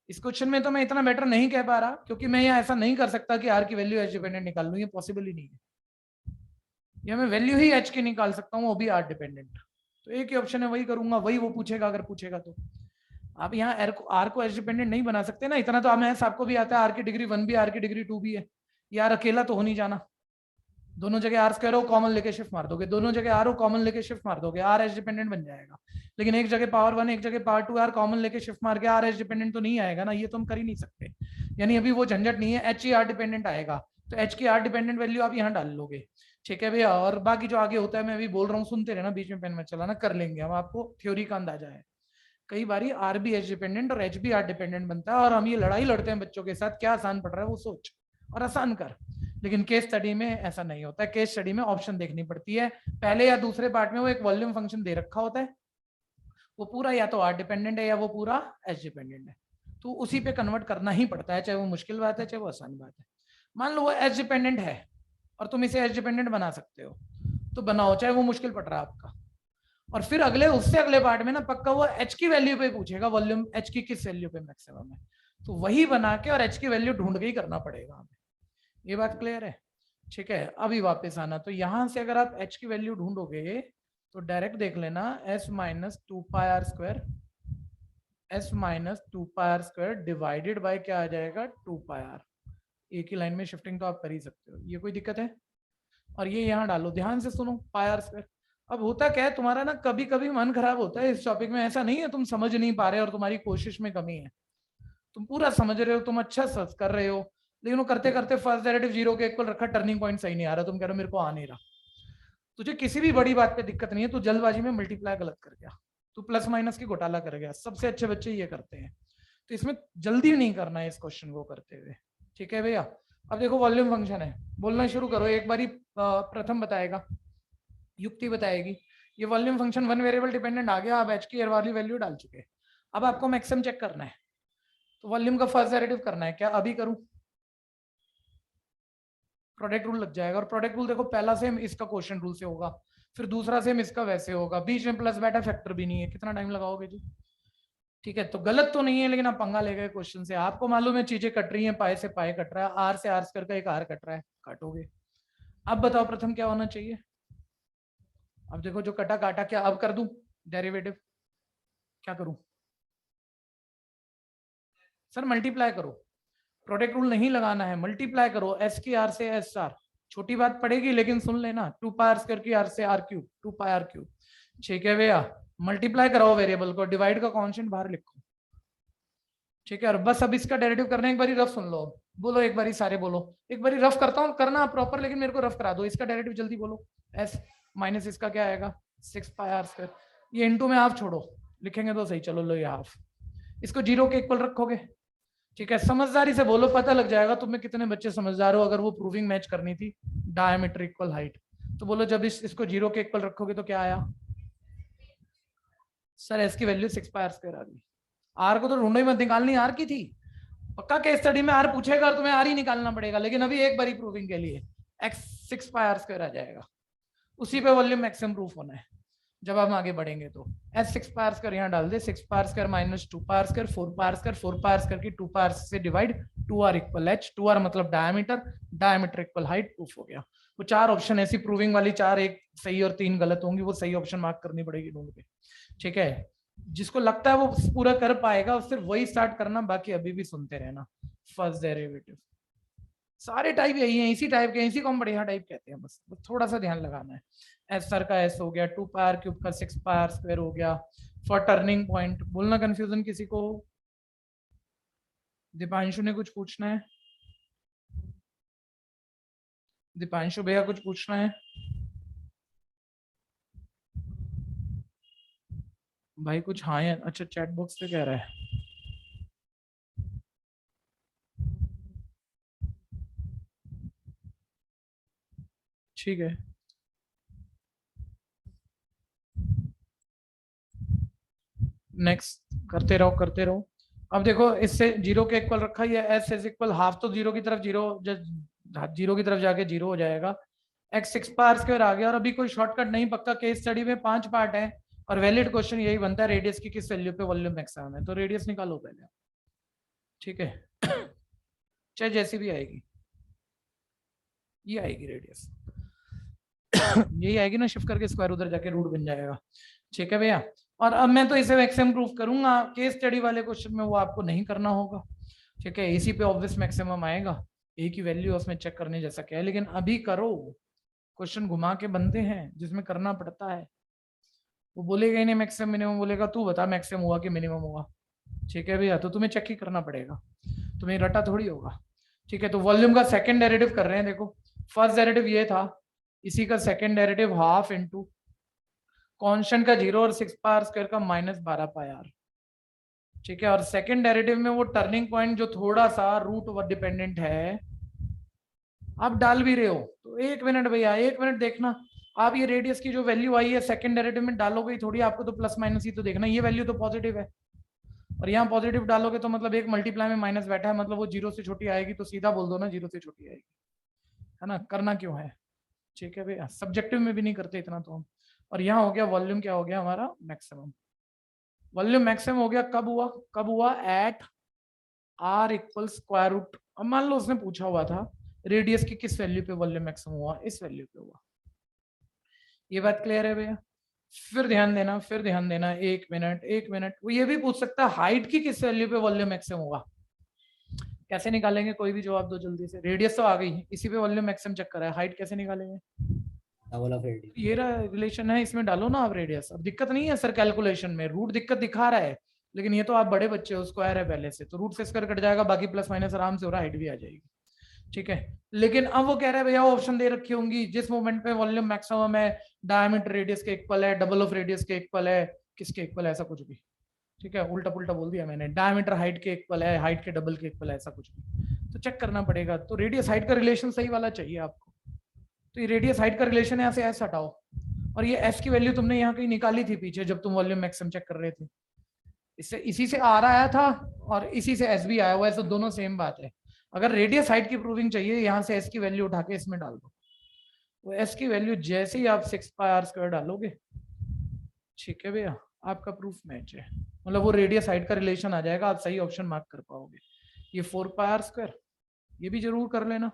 इस क्वेश्चन में तो मैं इतना बेटर नहीं कह पा रहा, क्योंकि मैं यहाँ ऐसा नहीं कर सकता कि r की वैल्यू h डिपेंडेंट निकाल लूं, ये पॉसिबल ही नहीं है, या मैं वैल्यू ही h की निकाल सकता हूँ, वो भी r डिपेंडेंट। तो एक ही ऑप्शन है, वही करूंगा, वही वो पूछेगा, अगर पूछेगा तो। आप यहाँ आर को एच डिपेंडेंट नहीं बना सकते ना, इतना तो हमें आपको भी आता है, आर की डिग्री 1 भी आर की डिग्री 2 भी है, यार अकेला तो हो नहीं जाना, दोनों जगह आर स्क्वायर हो कॉमन लेके शिफ्ट मार दोगे, दोनों जगह आर हो कॉमन लेके शिफ्ट मार दोगे, आर एच डिपेंडेंट बन जाएगा। लेकिन एक जगह पावर 1 एक जगह पावर 2 आर कॉमन लेके शिफ्ट मार के आर एच डिपेंडेंट तो नहीं आएगा ना, ये तो हम कर ही नहीं सकते, यानी अभी वो झंझट नहीं है, एच ही आर डिपेंडेंट आएगा, तो एच की आर डिपेंडेंट वैल्यू आप यहाँ डाल लोगे, ठीक है भैया। और बाकी जो आगे होता है मैं अभी बोल रहा हूँ, सुनते रहना, बीच में पेन में चलाना, कर लेंगे हम, आपको थ्योरी का अंदाजा है। कई बारी आर भी एच डिपेंडेंट और एच भी आर डिपेंडेंट बनता है, और हम ये लड़ाई लड़ते हैं बच्चों के साथ, क्या आसान पड़ रहा है वो सोच और आसान कर, लेकिन केस स्टडी में ऐसा नहीं होता है। केस स्टडी में ऑप्शन देखनी पड़ती है, पहले या दूसरे पार्ट में वो एक वॉल्यूम फंक्शन दे रखा होता है, वो पूरा या तो आर डिपेंडेंट है या वो पूरा एच डिपेंडेंट है, तो उसी पे कन्वर्ट करना ही पड़ता है, चाहे वो मुश्किल बात है चाहे वो आसान बात है। मान लो वो एच डिपेंडेंट है और तुम इसे एच डिपेंडेंट बना सकते हो, तो बनाओ, चाहे वो मुश्किल पड़ रहा है आपका। और फिर उससे अगले पार्ट में ना पक्का वो एच की वैल्यू पे पूछेगा, वॉल्यूम एच की किस वैल्यू पे मैक्सिमम है, तो वही बना के और एच की वैल्यू ढूंढ के ही करना पड़ेगा हमें, ये बात क्लियर है, ठीक है। अभी वापस आना, तो यहां से अगर आप एच की वैल्यू ढूंढोगे तो डायरेक्ट देख लेना, s minus 2 pi r square, s minus 2 pi r square divided by क्या आ जाएगा, 2 पाई r, एक ही लाइन में शिफ्टिंग तो आप कर ही सकते हो, ये कोई दिक्कत है। और ये यहाँ डालो, ध्यान से सुनो, पाई r स्क्वायर। अब होता क्या है तुम्हारा ना, कभी कभी मन खराब होता है इस टॉपिक में, ऐसा नहीं है तुम समझ नहीं पा रहे और तुम्हारी कोशिश में कमी है, तुम पूरा समझ रहे हो, तुम अच्छा सर्च कर रहे हो, लेकिन वो करते करते फर्स्ट डेरिवेटिव 0 के इक्वल रखा, टर्निंग पॉइंट सही नहीं आ रहा, तुम कह रहे हो मेरे को आ नहीं रहा, तुझे किसी भी बड़ी बात पे दिक्कत नहीं है, तू जल्दबाजी में मल्टीप्लाई गलत कर गया, तू प्लस माइनस की घोटाला कर गया, सबसे अच्छे बच्चे ये करते हैं। तो इसमें जल्दी नहीं करना है इस क्वेश्चन को करते हुए, ठीक है भैया। अब देखो वॉल्यूम फंक्शन है, बोलना शुरू करो। एक बारी प्रथम बताएगा, युक्ति बताएगी। ये volume function one variable dependent आ गया, आप एच की वाली वैल्यू डाल चुके। अब आपको मैक्सिमम चेक करना है, तो वॉल्यूम का फर्स्ट डेरिवेटिव करना है। क्या अभी करूं? प्रोडक्ट रूल लग जाएगा। और प्रोडक्ट रूल देखो, पहला सेम इसका क्वेश्चन रूल से होगा, फिर दूसरा सेम इसका वैसे होगा, बीच में प्लस बेटा फैक्टर भी नहीं है, कितना टाइम लगाओगे जी? ठीक है, तो गलत तो नहीं है, लेकिन आप पंगा ले गए क्वेश्चन से। आपको मालूम है चीजें कट रही हैं, पाए से पाए कट रहा है, आर से आर स्क्वायर का एक आर कट रहा है, काटोगे। अब बताओ प्रथम क्या होना चाहिए? अब देखो जो कटा काटा, क्या अब कर दूं डेरिवेटिव? क्या करूं सर? मल्टीप्लाई करो, प्रोडक्ट रूल नहीं लगाना है, मल्टीप्लाई करो एस की आर से एस आर। छोटी बात पड़ेगी लेकिन सुन लेना, 2 पाई आर स्क्वायर की आर से r cube, 2 pi r cube. ठीक है भैया, मल्टीप्लाई कराओ वेरिएबल को, डिवाइड का कांस्टेंट बाहर लिखो। ठीक है, और बस अब इसका डेरिवेटिव करना है। एक बारी रफ सुन लो, बोलो एक बारी, सारे बोलो। एक बारी रफ करता हूँ, करना प्रॉपर, लेकिन मेरे को रफ करा दो। इसका डेरिवेटिव जल्दी बोलो। एस माइनस इसका क्या आएगा? 6 पाई आर स्क्वायर। ये इनटू में हाफ छोड़ो, लिखेंगे तो सही। चलो लो ये हाफ, इसको 0 के इक्वल रखोगे। ठीक है, समझदारी से बोलो, पता लग जाएगा तुम्हें कितने बच्चे समझदार हो। अगर वो प्रूविंग मैच करनी थी, डायमीटर इक्वल हाइट, तो बोलो जब इसको 0 के इक्वल रखोगे तो क्या आया? सर एस की वैल्यू 6 पाई आर स्क्वायर आ गई। आर को तो ढूंढो ही मत, निकालनी आर की थी। पक्का केस स्टडी में आर पूछेगा और तुम्हें आर ही निकालना पड़ेगा, लेकिन अभी एक बारी प्रूविंग के लिए एक्स 6 पाई आर स्क्वायर आ जाएगा। उसी पे वॉल्यूम मैक्सिमम प्रूफ होना है जब हम आगे बढ़ेंगे। तो एस 6 पाई आर स्क्वायर यहाँ डाल दे, 6 pi r square minus 2 pi r square, 4 pi r square, 4 pi r square की 2 पाई आर से divide, 2 r equal H, 2 r मतलब diameter, diameter equal height, proof हो गया। वो 4 ऑप्शन ऐसी प्रूविंग वाली 4, एक सही और 3 गलत होंगी, वो सही ऑप्शन मार्क करनी पड़ेगी ढूंढ के। ठीक है, जिसको लगता है वो पूरा कर पाएगा, सिर्फ वही स्टार्ट करना, बाकी अभी भी सुनते रहना। फर्स्ट डेरिवेटिव, सारे टाइप यही हैं, इसी टाइप के, इसी को हम बढ़िया टाइप कहते हैं। बस थोड़ा सा ध्यान लगाना है। एस सर का एस हो गया, 2 पाई आर क्यूब का 6 पाई आर स्क्वायर हो गया। फॉर टर्निंग पॉइंट, बोलना कंफ्यूजन किसी को? दीपांशु ने कुछ पूछना है? दीपांशु भैया कुछ पूछना है? भाई कुछ हाँ है? अच्छा, चैट बॉक्स पे कह रहा है। ठीक है, नेक्स्ट करते रहो करते रहो। अब देखो इससे 0 के इक्वल रखा, ये एस इज इक्वल हाफ, तो 0 की तरफ 0 की तरफ जाके 0 हो जाएगा। एक्स 6 पाई आर स्क्वायर आ गया। और अभी कोई शॉर्टकट नहीं, पक्का केस स्टडी में 5 पार्ट है और वैलिड क्वेश्चन यही बनता है, रेडियस की किस वैल्यू पे वॉल्यूम मैक्सिमम है। तो रेडियस निकालो पहले, ठीक है, चाहे जैसी भी आएगी, ये आएगी रेडियस, यही आएगी ना, शिफ्ट करके स्क्वायर उधर जाके रूट बन जाएगा। ठीक है भैया, और अब मैं तो इसे मैक्सिमम प्रूफ करूंगा, केस स्टडी वाले क्वेश्चन में वो आपको नहीं करना होगा। ठीक है, इसी पे ऑब्वियस मैक्सिमम आएगा, ए की वैल्यू उसमें चेक करने जैसा क्या है। लेकिन अभी करो, क्वेश्चन घुमा के बनते हैं जिसमें करना पड़ता है। वो बोलेगा ही नहीं मैक्सिमम मिनिमम, बोलेगा तू बता मैक्सिमम हुआ कि मिनिमम हुआ। ठीक है भैया, तो तुम्हें चेक ही करना पड़ेगा, तुम्हें रटा थोड़ी होगा। ठीक है, तो वॉल्यूम का सेकंड डेरिवेटिव कर रहे हैं। देखो फर्स्ट डेरिवेटिव ये था, इसी का second derivative half into constant का 0 और 6 पाई आर स्क्वायर का माइनस 12 पाई आर। ठीक है, और सेकंड डेरिवेटिव में वो टर्निंग पॉइंट जो थोड़ा सा रूट ओवर डिपेंडेंट है, आप डाल भी रहे हो तो 1 मिनट भैया, 1 मिनट देखना। आप ये रेडियस की जो वैल्यू आई है सेकंड डेरिवेटिव में डालोगे ही थोड़ी, आपको तो प्लस माइनस ही तो देखना। ये वैल्यू तो पॉजिटिव है और यहाँ पॉजिटिव डालोगे तो मतलब एक मल्टीप्लाई में माइनस बैठा है, मतलब वो 0 से छोटी आएगी, तो सीधा बोल दो ना 0 से छोटी आएगी, है ना, करना क्यों है। ठीक है भैया, सब्जेक्टिव में भी नहीं करते इतना तो हम। और यहाँ हो गया वॉल्यूम, क्या हो गया हमारा मैक्सिमम। वॉल्यूम मैक्सिमम हो गया, कब हुआ eight r equal square root. अब मान लो उसने पूछा हुआ था रेडियस की किस वैल्यू पे वॉल्यूम मैक्सिमम हुआ, इस वैल्यू पे हुआ। ये बात क्लियर है भैया? फिर ध्यान देना, 1 मिनट। वो ये भी पूछ सकता है हाइट की किस वैल्यू पे वॉल्यूम मैक्सिमम होगा। कैसे निकालेंगे, कोई भी जवाब दो जल्दी से। रेडियस तो आ गई, इसी पे वॉल्यूम मैक्सिमम चेक करा है, हाइट कैसे निकालेंगे? डबल ऑफ रेडियस, ये रिलेशन है, इसमें डालो ना आप रेडियस। अब दिक्कत नहीं है सर कैलकुलेशन में, रूट दिक्कत दिखा रहा है, लेकिन ये तो आप बड़े बच्चे हो, स्क्वायर है पहले से, तो रूट से स्क्वायर कट जाएगा, बाकी प्लस माइनस आराम से हो रहा है, हाइट भी आ जाएगी। ठीक है, लेकिन अब वो कह रहा है भैया ऑप्शन दे रखी होंगी जिस मोमेंट पे वॉल्यूम मैक्सिमम है, डायमीटर रेडियस के इक्वल है, डबल ऑफ रेडियस के इक्वल है, किसके इक्वल है, ऐसा कुछ भी। ठीक है, उल्टा पुल्टा बोल दिया मैंने, डायमीटर हाइट के इक्वल है, हाइट के डबल के इक्वल है, ऐसा कुछ भी तो चेक करना पड़ेगा। तो रेडियस हाइट का रिलेशन सही वाला चाहिए आपको, तो ये रेडियस हाइट का रिलेशन यहाँ से एस हटाओ, और ये एस की वैल्यू तुमने यहाँ कहीं निकाली थी पीछे जब तुम वॉल्यूम मैक्सिमम चेक कर रहे थे, इससे इसी से आर आया था और इसी से एस भी आया हुआ है, तो दोनों सेम बात है। अगर रेडियस हाइट की प्रूविंग चाहिए, यहाँ से एस की वैल्यू उठा के इसमें डाल दो, वो एस की वैल्यू जैसे ही आप 6πr² डालोगे, ठीक है भैया, आपका प्रूफ मैच है, मतलब वो रेडियस हाइट का रिलेशन आ जाएगा, आप सही ऑप्शन मार्क कर पाओगे। ये 4πr², ये भी जरूर कर लेना,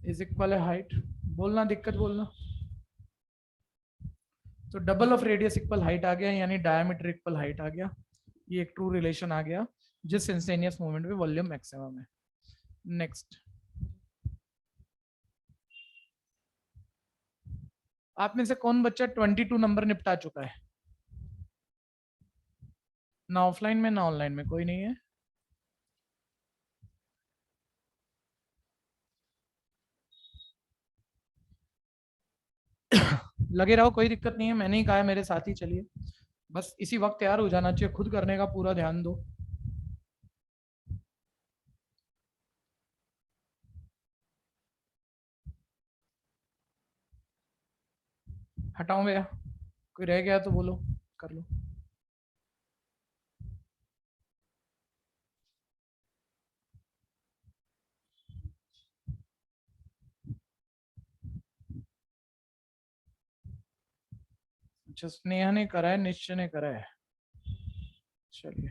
इज इक्वल है हाइट, बोलना दिक्कत बोलना। तो double of radius equal height आ गया, यानी डायमीटर इक्वल हाइट आ गया, ये एक ट्रू रिलेशन आ गया जिस इंस्टेनियस मोमेंट पे वॉल्यूम मैक्सिमम है। नेक्स्ट, आप में से कौन बच्चा 22 नंबर निपटा चुका है? ना ऑफलाइन में ना ऑनलाइन में, कोई नहीं है? लगे रहो, कोई दिक्कत नहीं है, मैंने ही कहा है मेरे साथ ही चलिए, बस इसी वक्त तैयार हो जाना चाहिए, खुद करने का पूरा ध्यान दो। हटाऊं भैया? कोई रह गया तो बोलो, कर लो। अच्छा, स्नेहा ने करा है, निश्चय ने करा है, चलिए।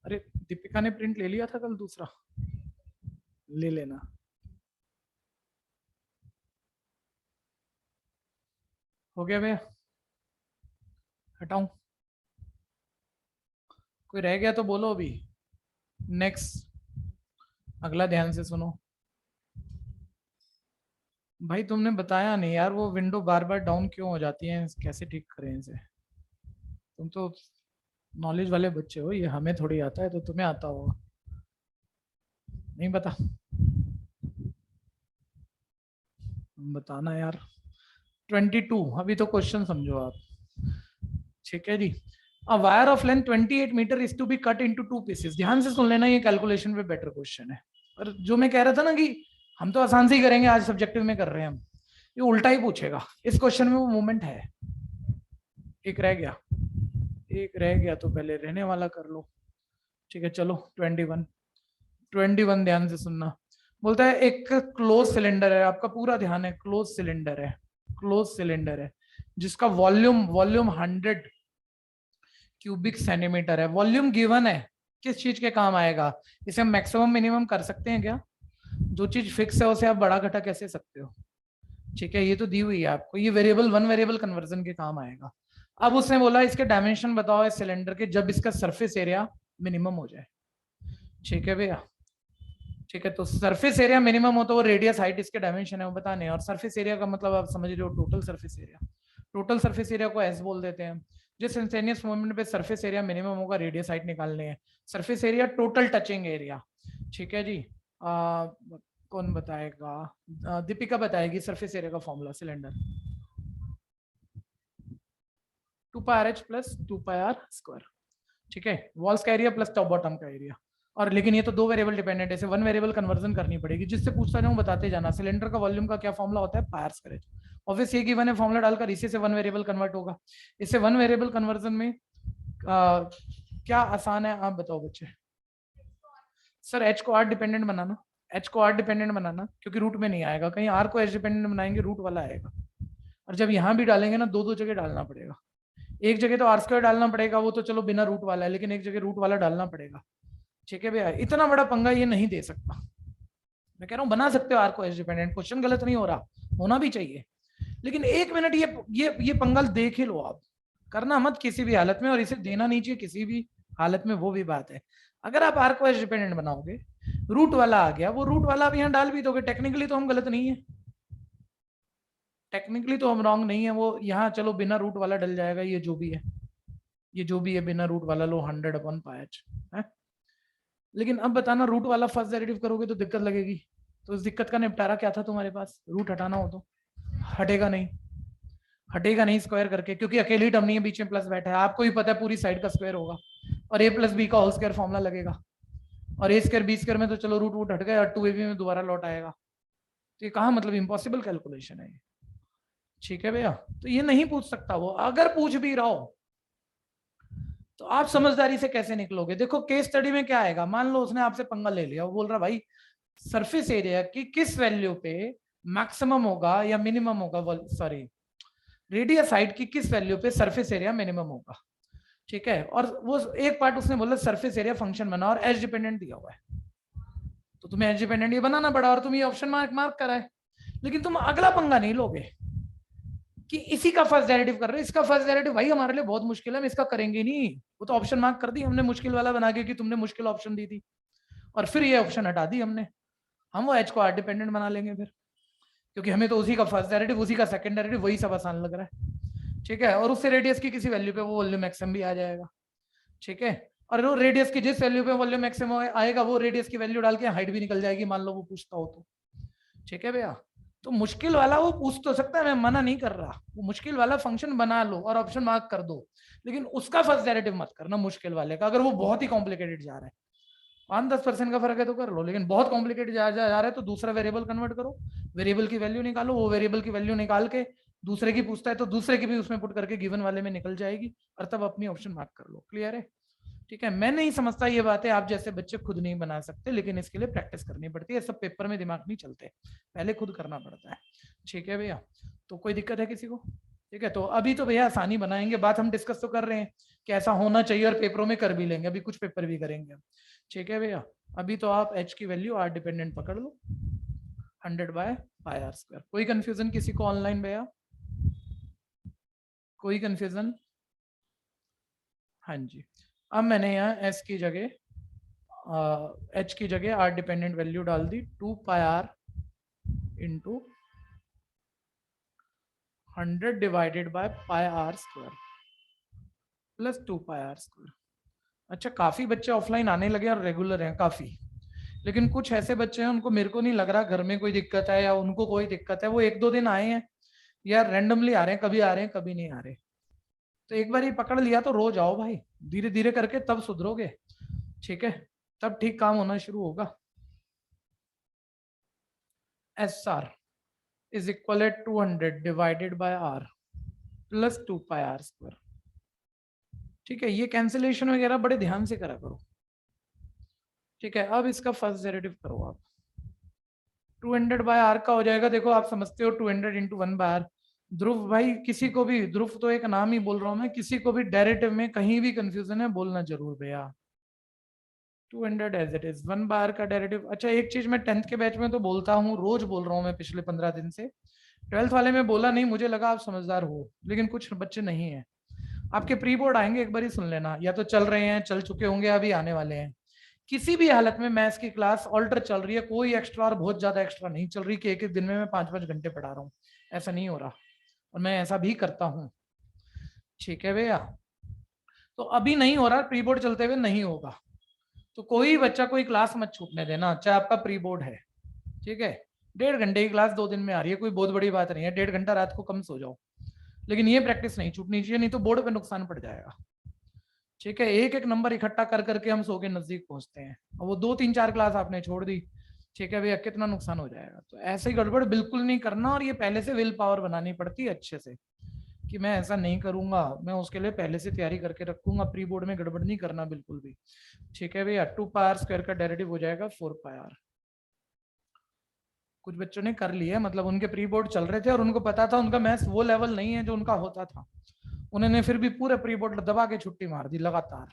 अरे दीपिका ने प्रिंट ले लिया था कल, दूसरा ले लेना। हो गया भैया? हटाऊं? कोई रह गया तो बोलो अभी। नेक्स्ट, अगला ध्यान से सुनो भाई, तुमने बताया नहीं यार, वो विंडो बार बार डाउन क्यों हो जाती है, कैसे ठीक करें इसे? तुम तो नॉलेज वाले बच्चे हो, ये हमें थोड़ी आता है, तो तुम्हें आता होगा, नहीं पता? बताना यार। 22, अभी तो क्वेश्चन समझो आप, ठीक है जी। A wire of length 28 metre is to be cut into 2 pieces. ध्यान से सुन लेना, ये कैलकुलेशन पे बेटर क्वेश्चन है। और जो मैं कह रहा था ना कि हम तो आसान से ही करेंगे, आज सब्जेक्टिव में कर रहे हैं हम, ये उल्टा ही पूछेगा। इस क्वेश्चन में वो मूवमेंट है, एक रह गया, एक रह गया तो पहले रहने वाला कर लो, ठीक है। चलो 21 ध्यान से सुनना। बोलता है एक क्लोज सिलेंडर है, आपका पूरा ध्यान है, क्लोज सिलेंडर है, क्लोज सिलेंडर है जिसका वॉल्यूम 100 क्यूबिक सेंटीमीटर है। वॉल्यूम गिवन है, किस चीज के काम आएगा? इसे हम मैक्सिमम मिनिमम कर सकते हैं क्या? जो चीज फिक्स है उसे आप बड़ा घटा कैसे सकते हो? ठीक है, ये तो दी हुई है आपको, ये वेरिएबल वन वेरिएबल कन्वर्जन के काम आएगा। अब उसने बोला इसके डायमेंशन बताओ इस सिलेंडर के जब इसका सरफेस एरिया मिनिमम हो जाए। ठीक है भैया, ठीक है। तो सरफेस एरिया मिनिमम हो तो वो रेडियस हाइट इसके डायमेंशन है वो बताने हैं, और सरफेस एरिया का मतलब आप समझ रहे हो, total surface area. Total surface area को एस बोल देते हैं। जिस इंस्टेंटेनियस मोमेंट पे सरफेस एरिया मिनिमम होगा, रेडियस हाइट निकालने हैं। Surface area total touching area, ठीक है जी। कौन बताएगा? दीपिका बताएगी सरफेस एरिया का फॉर्मूला सिलेंडर। 2πRh + 2πr², ठीक है। वॉल्स का एरिया प्लस टॉप बॉटम का एरिया। और लेकिन ये तो दो वेरिएबल डिपेंडेंट है, वन वेरिएबल कन्वर्जन करनी पड़ेगी। जिससे पूछता जाऊं बताते जाना। सिलेंडर का वॉल्यूम का क्या फॉर्मूला होता है? πr²। ऑब्वियस ये गिवन है, फॉर्मूला डालकर इसी से वन वेरिएबल कन्वर्ट होगा। इससे वन वेरिएबल कन्वर्जन में क्या आसान है, आप बताओ बच्चे? सर एच को आर डिपेंडेंट बनाना, एच को आर डिपेंडेंट बनाना, क्योंकि रूट में नहीं आएगा। कहीं आर को एच डिपेंडेंट बनाएंगे रूट वाला आएगा। और जब यहाँ भी डालेंगे ना, दो दो जगह डालना पड़ेगा। एक जगह तो r² डालना पड़ेगा, वो तो चलो बिना रूट वाला है, लेकिन एक जगह रूट वाला डालना पड़ेगा। ठीक है भैया, इतना बड़ा पंगा ये नहीं दे सकता। मैं कह रहा हूँ बना सकते हो आर को एच डिपेंडेंट, क्वेश्चन गलत नहीं हो रहा, होना भी चाहिए। लेकिन एक मिनट ये पंगा देख ही लो आप, करना मत किसी भी हालत में, और इसे देना नहीं चाहिए किसी भी हालत में, वो भी बात है। अगर आप आर को एच डिपेंडेंट बनाओगे, रूट वाला आ गया, वो रूट वाला आप यहाँ डाल भी दोगे, टेक्निकली तो हम गलत नहीं है, टेक्निकली तो हम रॉन्ग नहीं है। वो यहाँ चलो बिना रूट वाला डल जाएगा, ये जो भी है, ये जो भी है बिना रूट वाला लो 100/πh है। लेकिन अब बताना रूट वाला फर्स्ट डेरिवेटिव करोगे तो दिक्कत लगेगी। तो इस दिक्कत का निपटारा क्या था तुम्हारे पास? रूट हटाना हो तो हटेगा नहीं, हटेगा नहीं स्क्वायर करके, क्योंकि अकेली टर्म नहीं है, बीच में प्लस बैठा है, आपको भी पता है पूरी साइड का स्क्वायर होगा, और a प्लस बी का होल स्क्वायर फॉर्मूला लगेगा, और a स्क्वायर बी स्क्वायर में तो चलो रूट वूट हट गया, और 2ab में दोबारा लौट आएगा। तो ये कहा मतलब इम्पॉसिबल कैलकुलेशन है ये। ठीक है भैया, तो ये नहीं पूछ सकता वो, अगर पूछ भी रहा हो तो आप समझदारी से कैसे निकलोगे? देखो केस स्टडी में क्या आएगा, मान लो उसने आपसे पंगा ले लिया, वो बोल रहा भाई सरफेस एरिया की किस वैल्यू पे मैक्सिमम होगा या मिनिमम होगा, सॉरी रेडियस हाइट की किस वैल्यू पे सरफेस एरिया मिनिमम होगा। ठीक है, और वो एक पार्ट उसने बोला सरफेस एरिया फंक्शन बना और एज डिपेंडेंट दिया हुआ है, तो तुम्हें एज डिपेंडेंट ये बनाना पड़ा, और तुम ये ऑप्शन मार्क करा है, लेकिन तुम अगला पंगा नहीं लोगे कि इसी का फर्स्ट डेरिवेटिव कर रहे हो, इसका फर्स्ट डेरिवेटिव भाई हमारे लिए बहुत मुश्किल है, हम इसका करेंगे नहीं, वो तो ऑप्शन मार्क कर दी हमने मुश्किल वाला बना के कि तुमने मुश्किल ऑप्शन दी थी, और फिर ये ऑप्शन हटा दी हमने, हम वो एच को आर डिपेंडेंट बना लेंगे फिर, क्योंकि हमें तो उसी का फर्स्ट डेरिवेटिव उसी का सेकंड डेरिवेटिव वही सब आसान लग रहा है। ठीक है, और उससे रेडियस की किसी वैल्यू पे वो वॉल्यूम मैक्सिमम भी आ जाएगा। ठीक है, और वो रेडियस की जिस वैल्यू पे वॉल्यूम मैक्सिमम आएगा वो रेडियस की वैल्यू डाल के हाइट भी निकल जाएगी, मान लो वो पूछता हो तो। ठीक है भैया, तो मुश्किल वाला वो पूछ तो सकता है, मैं मना नहीं कर रहा, वो मुश्किल वाला फंक्शन बना लो और ऑप्शन मार्क कर दो, लेकिन उसका फर्स्ट डेरिवेटिव मत करना मुश्किल वाले का, अगर वो बहुत ही कॉम्प्लिकेटेड जा रहा है, 5-10% का फर्क है तो कर लो, लेकिन बहुत कॉम्प्लिकेटेड जा रहा है तो दूसरा वेरिएबल कन्वर्ट करो, वेरिएबल की वैल्यू निकालो, वो वेरिएबल की वैल्यू निकाल के दूसरे की पूछता है तो दूसरे की भी उसमें पुट करके गिवन वाले में निकल जाएगी, और तब अपनी ऑप्शन मार्क कर लो। क्लियर है? ठीक है, मैं नहीं समझता ये बातें आप जैसे बच्चे खुद नहीं बना सकते, लेकिन इसके लिए प्रैक्टिस करनी पड़ती है, सब पेपर में दिमाग नहीं चलते, पहले खुद करना पड़ता है। ठीक है भैया, तो कोई दिक्कत है किसी को? ठीक है, तो अभी तो भैया आसानी बनाएंगे, बात हम डिस्कस तो कर रहे हैं कि ऐसा होना चाहिए, और पेपरों में कर भी लेंगे, अभी कुछ पेपर भी करेंगे। ठीक है भैया, अभी तो आप h की वैल्यू r डिपेंडेंट पकड़ लो 100/πr²। कोई कंफ्यूजन किसी को ऑनलाइन भैया? कोई कंफ्यूजन? हाँ जी, अब मैंने यहाँ s की जगह h की जगह r डिपेंडेंट वैल्यू डाल दी 2πr into 100 divided by πr² plus 2πr²। अच्छा, काफी बच्चे ऑफलाइन आने लगे और रेगुलर हैं काफी, लेकिन कुछ ऐसे बच्चे हैं उनको मेरे को नहीं लग रहा घर में कोई दिक्कत है या उनको कोई दिक्कत है, वो 1-2 दिन आए हैं या रैंडमली आ रहे हैं, कभी आ रहे हैं कभी नहीं आ रहे, तो एक बार ये पकड़ लिया तो रोज आओ भाई, धीरे धीरे करके तब सुधरोगे। ठीक है, तब ठीक काम होना शुरू होगा। SR is equal 200 divided by r plus 2πr²। ठीक है, ये कैंसिलेशन वगैरह बड़े ध्यान से करा करो। ठीक है, अब इसका फर्स्ट डेरिवेटिव करो आप, 200/r का हो जाएगा, देखो आप समझते हो 200 इंटू 1/r। ध्रुव भाई, किसी को भी, ध्रुव तो एक नाम ही बोल रहा हूं मैं, किसी को भी डेरिवेटिव में कहीं भी कंफ्यूजन है बोलना जरूर भैया। 200 एज इट इज, 1/r का डेरिवेटिव। अच्छा, एक चीज मैं 10th के बैच में तो बोलता हूँ, रोज बोल रहा हूँ मैं पिछले 15 दिन से, 12th वाले में बोला नहीं, मुझे लगा आप समझदार हो, लेकिन कुछ बच्चे नहीं है। आपके प्री बोर्ड आएंगे, एक बार ही सुन लेना, या तो चल रहे हैं, चल चुके होंगे, अभी आने वाले हैं। किसी भी हालत में मैथ्स की क्लास ऑल्टर चल रही है, कोई एक्स्ट्रा और बहुत ज्यादा एक्स्ट्रा नहीं चल रही कि एक एक दिन में मैं 5-5 घंटे पढ़ा रहा हूँ, ऐसा नहीं हो रहा, और मैं ऐसा भी करता हूँ। ठीक है भैया, तो अभी नहीं हो रहा, प्री बोर्ड चलते हुए नहीं होगा, तो कोई बच्चा कोई क्लास मत छूटने देना, चाहे आपका प्री बोर्ड है। ठीक है, 1.5 घंटे की क्लास 2 दिन में आ रही है, कोई बहुत बड़ी बात नहीं है, 1.5 घंटा रात को कम सो जाओ, लेकिन ये प्रैक्टिस नहीं छूटनी चाहिए, नहीं तो बोर्ड पे नुकसान पड़ जाएगा। ठीक है, एक एक नंबर इकट्ठा कर करके हम 100 के नजदीक पहुंचते हैं, और वो 2-3-4 क्लास आपने छोड़ दी। ठीक है भैया, कितना नुकसान हो जाएगा, तो ऐसे ही गड़बड़ बिल्कुल नहीं करना, और ये पहले से विल पावर बनानी पड़ती है अच्छे से कि मैं ऐसा नहीं करूंगा, मैं उसके लिए पहले से तैयारी करके रखूंगा, प्री बोर्ड में गड़बड़ नहीं करना बिल्कुल भी। ठीक है भैया, 2πr² का डेरिवेटिव हो जाएगा 4πr। कुछ बच्चों ने कर लिया, मतलब उनके प्री बोर्ड चल रहे थे और उनको पता था उनका मैथ्स वो लेवल नहीं है जो उनका होता था, उन्होंने फिर भी पूरे प्री बोर्ड दबा के छुट्टी मार दी लगातार।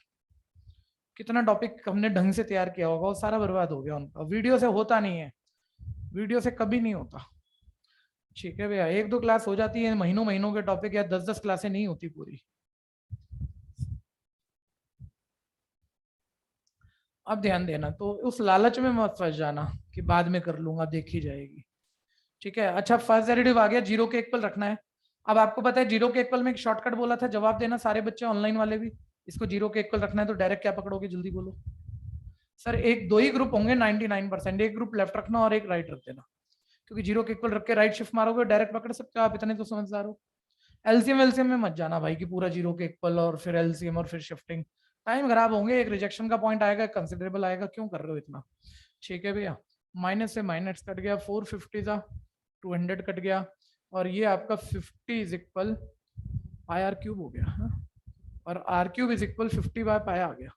कितना टॉपिक हमने ढंग से तैयार किया होगा, वो सारा बर्बाद हो गया उनका, वीडियो से होता नहीं है, वीडियो से कभी नहीं होता। ठीक है भैया, 1-2 क्लास हो जाती है, महीनों महीनों के टॉपिक, या 10-10 क्लासें नहीं होती पूरी। अब ध्यान देना, तो उस लालच में मत फंस जाना कि बाद में कर लूंगा, देखी जाएगी। ठीक है, अच्छा फर्स्ट डेरिवेटिव आ गया, 0 के इक्वल रखना है। अब आपको पता है 0 के इक्वल में एक शॉर्टकट बोला था, जवाब देना सारे बच्चे ऑनलाइन वाले भी, इसको 0 के इक्वल रखना है तो डायरेक्ट क्या पकड़ोगे, जल्दी बोलो। सर एक दो ही ग्रुप होंगे 99%, एक ग्रुप लेफ्ट रखना और एक राइट रख देना, क्योंकि 0 के इक्वल रख के राइट शिफ्ट मारोगे डायरेक्ट पकड़ सकते हो आप, इतने तो समझदार हो। एलसीएम में मत जाना भाई कि पूरा 0 के इक्वल और फिर एलसीएम और फिर शिफ्टिंग, टाइम खराब होंगे, एक रिजेक्शन का पॉइंट आएगा, कंसिडरेबल आएगा, क्यों कर रहे हो इतना। ठीक है भैया, माइनस से माइनस कट गया, 450 था, 200 कट गया, और ये आपका 50 is equal pi r cube हो गया, हाँ? और r cube is equal 50 by pi आ गया,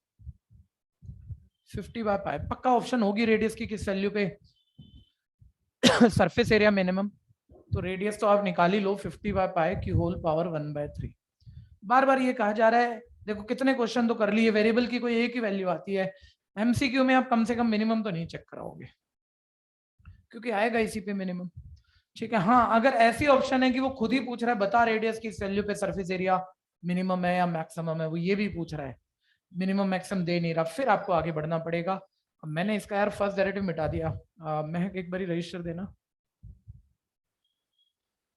50 बाय पाई पक्का ऑप्शन होगी रेडियस की किस वैल्यू पे सरफेस एरिया मिनिमम, तो रेडियस तो आप निकाल ही लो 50 बाय पाई की होल पावर 1/3। बार बार ये कहा जा रहा है, देखो कितने क्वेश्चन तो कर लिए, वेरिएबल की कोई एक ही वैल्यू आती है, एमसीक्यू में आप कम से कम मिनिमम तो नहीं चेक कराओगे, क्योंकि आएगा इसी पे मिनिमम। ठीक है, हाँ अगर ऐसी ऑप्शन है कि वो खुद ही पूछ रहा है बता रेडियस की इस वैल्यू पे सरफेस एरिया मिनिमम है या मैक्सिमम है, वो ये भी पूछ रहा है, मिनिमम मैक्सिमम दे नहीं रहा, फिर आपको आगे बढ़ना पड़ेगा। अब मैंने इसका यार फर्स्ट डेरिवेटिव मिटा दिया, महक एक बारी रजिस्टर देना।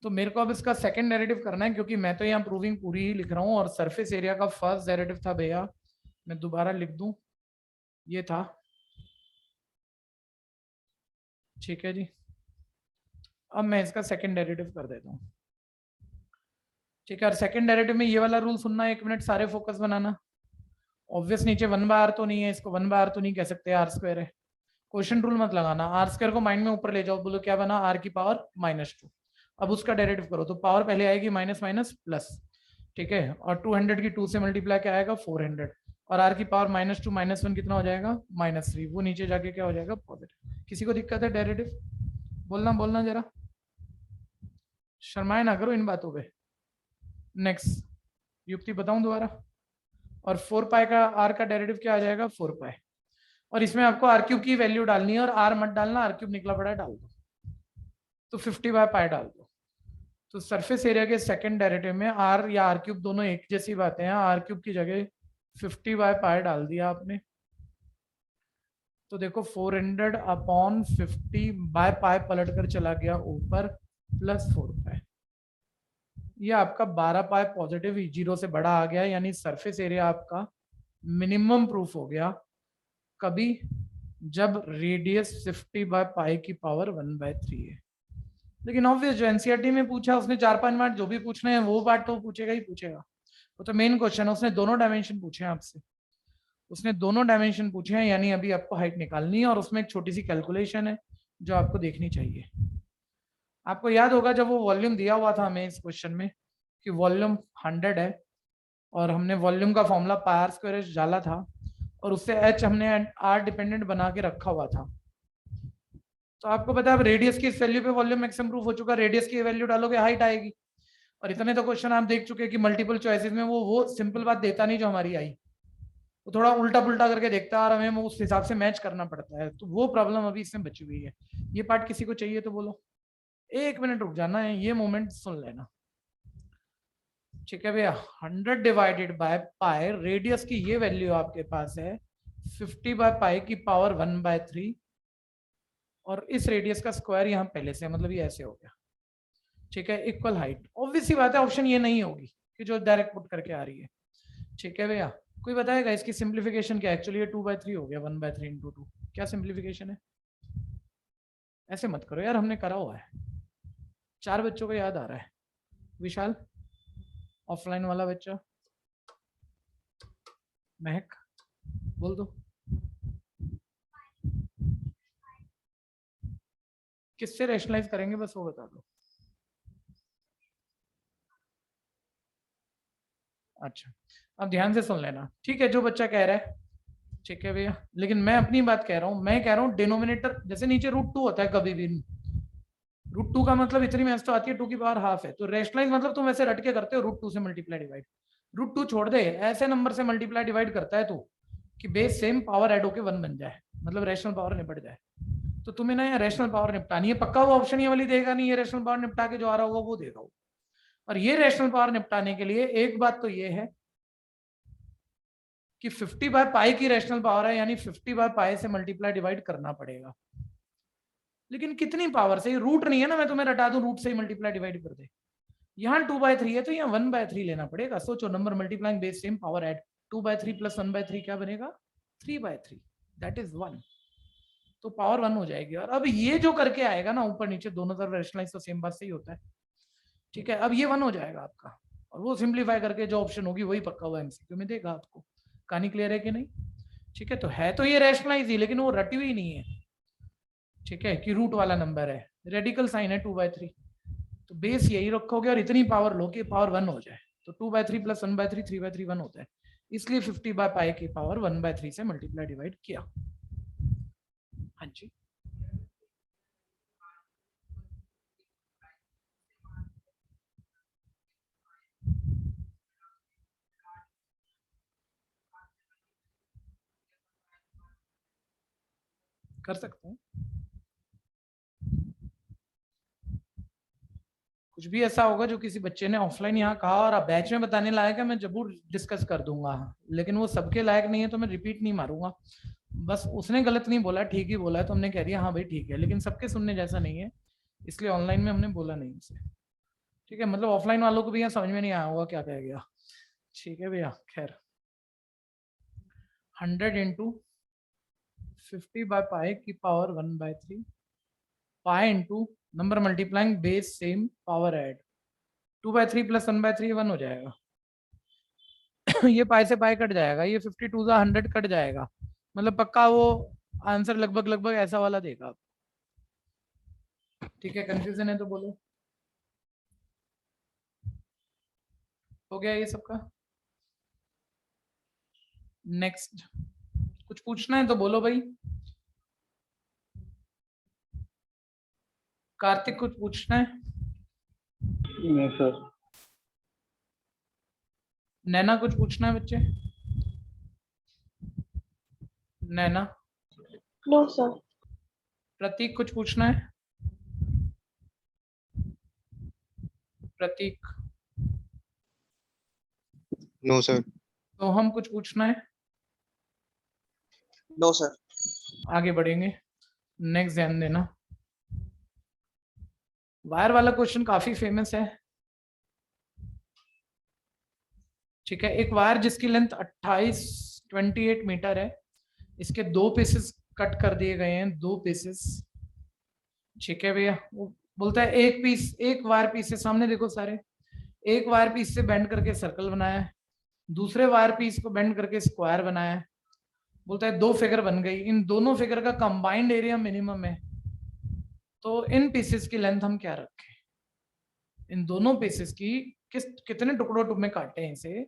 तो मेरे को अब इसका सेकंड डेरिवेटिव करना है, क्योंकि मैं तो यहाँ प्रूविंग पूरी ही लिख रहा हूँ, और सरफेस एरिया का फर्स्ट डेरिवेटिव था भैया, मैं दोबारा लिख दूं, ये था। ठीक है जी, अब मैं इसका सेकंड डेरिवेटिव कर देता हूँ। ठीक है, और सेकंड डेरिवेटिव में ये वाला रूल सुनना, 1 मिनट सारे फोकस बनाना। ऑब्वियस नीचे 1/r तो नहीं है, इसको 1/r तो नहीं कह सकते, r² है। क्वेश्चन रूल मत लगाना, r² को माइंड में ऊपर ले जाओ, बोलो क्या बना, r की पावर -2। अब उसका डेरिवेटिव करो तो पावर पहले आएगी माइनस माइनस प्लस, ठीक है, और 200 की 2 से मल्टीप्लाई क्या आएगा 400, और r की पावर -2 -1 कितना हो जाएगा -3, वो नीचे जाके क्या हो जाएगा पॉजिटिव। किसी को दिक्कत है डेरिवेटिव, बोलना बोलना जरा, शर्माए ना करो इन बातों पे। नेक्स्ट युक्ति बताऊं दोबारा, और 4 पाई का r का डेरिवेटिव क्या आ जाएगा 4 पाई, और इसमें आपको r³ की वैल्यू डालनी है, और r मत डालना, r³ निकला पड़ा है डाल दो, तो 50 बाय पाई डाल दो। तो सरफेस एरिया के सेकंड डेरिवेटिव में r या r³ दोनों एक जैसी बातें हैं, r³ की जगह 50 बाय पाई डाल दिया आपने, तो देखो 400/50 बाय पाई पलट कर चला गया ऊपर, प्लस 4 पाई, ये आपका 12 पाई पॉजिटिव 0 से बड़ा आ गया, यानी सरफेस एरिया आपका मिनिमम प्रूफ हो गया कभी, जब रेडियस 50 बाय पाई की पावर 1/3 है। लेकिन ऑब्वियस जो एनसीईआरटी में पूछा उसने 4-5 पार्ट जो भी पूछने हैं वो पार्ट तो पूछेगा ही पूछेगा, वो तो मेन क्वेश्चन है, उसने दोनों डायमेंशन पूछे हैं आपसे, उसने दोनों डायमेंशन पूछे हैं, यानी अभी आपको हाइट निकालनी है, और उसमें एक छोटी सी कैलकुलेशन है जो आपको देखनी चाहिए। आपको याद होगा जब वो वॉल्यूम दिया हुआ था हमें इस क्वेश्चन में कि वॉल्यूम 100 है, और हमने वॉल्यूम का फॉर्मूला πr² डाला था, और उससे h हमने r डिपेंडेंट बना के रखा हुआ था। तो आपको पता है अब रेडियस की इस वैल्यू पे वॉल्यूम मैक्सिमम प्रूफ हो चुका, रेडियस की वैल्यू डालोगे हाइट आएगी, और इतने तो क्वेश्चन आप देख चुके हैं कि मल्टीपल चॉइसेस में वो सिंपल बात देता नहीं जो हमारी आई, वो थोड़ा उल्टा पुल्टा करके देखता है, और हमें उस हिसाब से मैच करना पड़ता है, तो वो प्रॉब्लम अभी इसमें बची हुई है। ये पार्ट किसी को चाहिए तो बोलो, 1 मिनट रुक जाना है, ये मोमेंट सुन लेना। ठीक है भैया, 100 डिवाइडेड बाय पाई, रेडियस की ये वैल्यू आपके पास है 50 बाय पाई की पावर 1/3, और इस रेडियस का स्क्वायर यहाँ पहले से, मतलब ये ऐसे हो गया। ठीक है, इक्वल हाइट, ऑब्वियस सी बात है ऑप्शन ये नहीं होगी कि जो डायरेक्ट पुट करके आ रही है। ठीक है भैया, कोई बताएगा इसकी सिंप्लीफिकेशन क्या है? एक्चुअली ये 2/3 हो गया, 1/3 × 2, क्या सिंप्लीफिकेशन है? ऐसे मत करो यार, हमने करा हुआ है, 4 बच्चों को याद आ रहा है। विशाल ऑफलाइन वाला बच्चा, महक बोल दो, किससे रैशनलाइज करेंगे बस वो बता दो। अच्छा, अब ध्यान से सुन लेना, ठीक है, जो बच्चा कह रहा है, ठीक है भैया, लेकिन मैं अपनी बात कह रहा हूँ, मैं कह रहा हूँ डिनोमिनेटर जैसे नीचे √2 होता है कभी भी, √2 का मतलब इतनी मैथ्स तो आती है 2 की पावर हाफ है, तो रैशनलाइज मतलब तुम ऐसे रट के करते हो, √2 से मल्टीप्लाई डिवाइड, √2 छोड़ दे, ऐसे नंबर से मल्टीप्लाई डिवाइड करता है तू कि बेस सेम पावर ऐड होके 1 बन जाए, मतलब रैशनल पावर निपट जाए। तो तुम्हें ना यहाँ रैशनल पावर निपटानी है, पक्का वो ऑप्शन ये वाली देगा नहीं, ये रैशनल पावर निपटा के जो आ रहा होगा वो देगा वो। और ये रैशनल पावर निपटाने के लिए एक बात तो ये है कि 50 बाय पाई की रैशनल पावर है, यानी 50 बाय पाई से मल्टीप्लाई डिवाइड करना पड़ेगा। लेकिन कितनी पावर से, रूट नहीं है ना, मैं तुम्हें रटा दूं रूट से ही मल्टीप्लाई डिवाइड कर दे, यहाँ 2/3 है तो यहाँ 1/3 लेना पड़ेगा। सोचो, number multiplying base same power add, 2/3 + 1/3 क्या बनेगा 3/3। दैट इज 1, तो पावर 1 हो जाएगी। और अब ये जो करके आएगा ना ऊपर नीचे दोनों तरफ रैशनलाइज, तो सेम बात सही होता है, ठीक है। अब ये 1 हो जाएगा आपका, और वो सिंप्लीफाई करके जो ऑप्शन होगी वही पक्का हुआ एमसीक्यू में देगा आपको। कहानी क्लियर है कि नहीं? ठीक है, तो है तो ये रैशनलाइज ही, लेकिन वो रटी हुई नहीं है, ठीक है, कि रूट वाला नंबर है, रेडिकल साइन है 2/3, तो बेस यही रखोगे और इतनी पावर लो कि पावर 1 हो जाए, तो 2/3 प्लस 1/3 3/3 1 होता है, इसलिए 50/π की पावर 1/3 से मल्टीप्लाई डिवाइड किया। हाँ जी, कर सकते हैं। कुछ भी ऐसा होगा जो किसी बच्चे ने ऑफलाइन यहाँ कहा और आप बैच में बताने लायक है, मैं जरूर डिस्कस कर दूंगा, लेकिन वो सबके लायक नहीं है तो मैं रिपीट नहीं मारूंगा। बस उसने गलत नहीं बोला, ठीक ही बोला है, तो हमने कह दिया हाँ भाई ठीक है, लेकिन सबके सुनने जैसा नहीं है, इसलिए ऑनलाइन में हमने बोला नहीं उसे, ठीक है। मतलब ऑफलाइन वालों को भी यहाँ समझ में नहीं आया होगा क्या कह गया, ठीक है भैया। खैर 100 इंटू 50/π की power 1/3 pi into number multiplying base same power add 2/3 plus 1/3 1 हो जाएगा। ये पाई से पाई कट जाएगा, ये 52 से 100 कट जाएगा, मतलब पक्का वो आंसर लगभग लगभग ऐसा वाला देगा आप, ठीक है। कंफ्यूजन है तो बोलो, हो गया ये सबका? नेक्स्ट कुछ पूछना है तो बोलो भाई। कार्तिक कुछ पूछना है? नहीं सर। नैना कुछ पूछना है बच्चे? नैना? No sir. प्रतीक कुछ पूछना है? प्रतीक? No sir. तो हम कुछ पूछना है? No sir. आगे बढ़ेंगे, नेक्स्ट ध्यान देना। वायर वाला क्वेश्चन काफी फेमस है, ठीक है। एक वायर जिसकी लेंथ 28 मीटर है, इसके 2 पीसेस कट कर दिए गए हैं, 2 पीसेस, ठीक है भैया। वो बोलता है एक पीस, एक वायर पीस से, सामने देखो सारे, एक वायर पीस से बेंड करके सर्कल बनाया है, दूसरे वायर पीस को बेंड करके स्क्वायर बनाया है। बोलता है 2 फिगर बन गई, इन दोनों फिगर का कंबाइंड एरिया मिनिमम है, तो इन पीसेस की लेंथ हम क्या रखें? इन दोनों पीसेस की कितने टुकड़ों में काटे हैं इसे,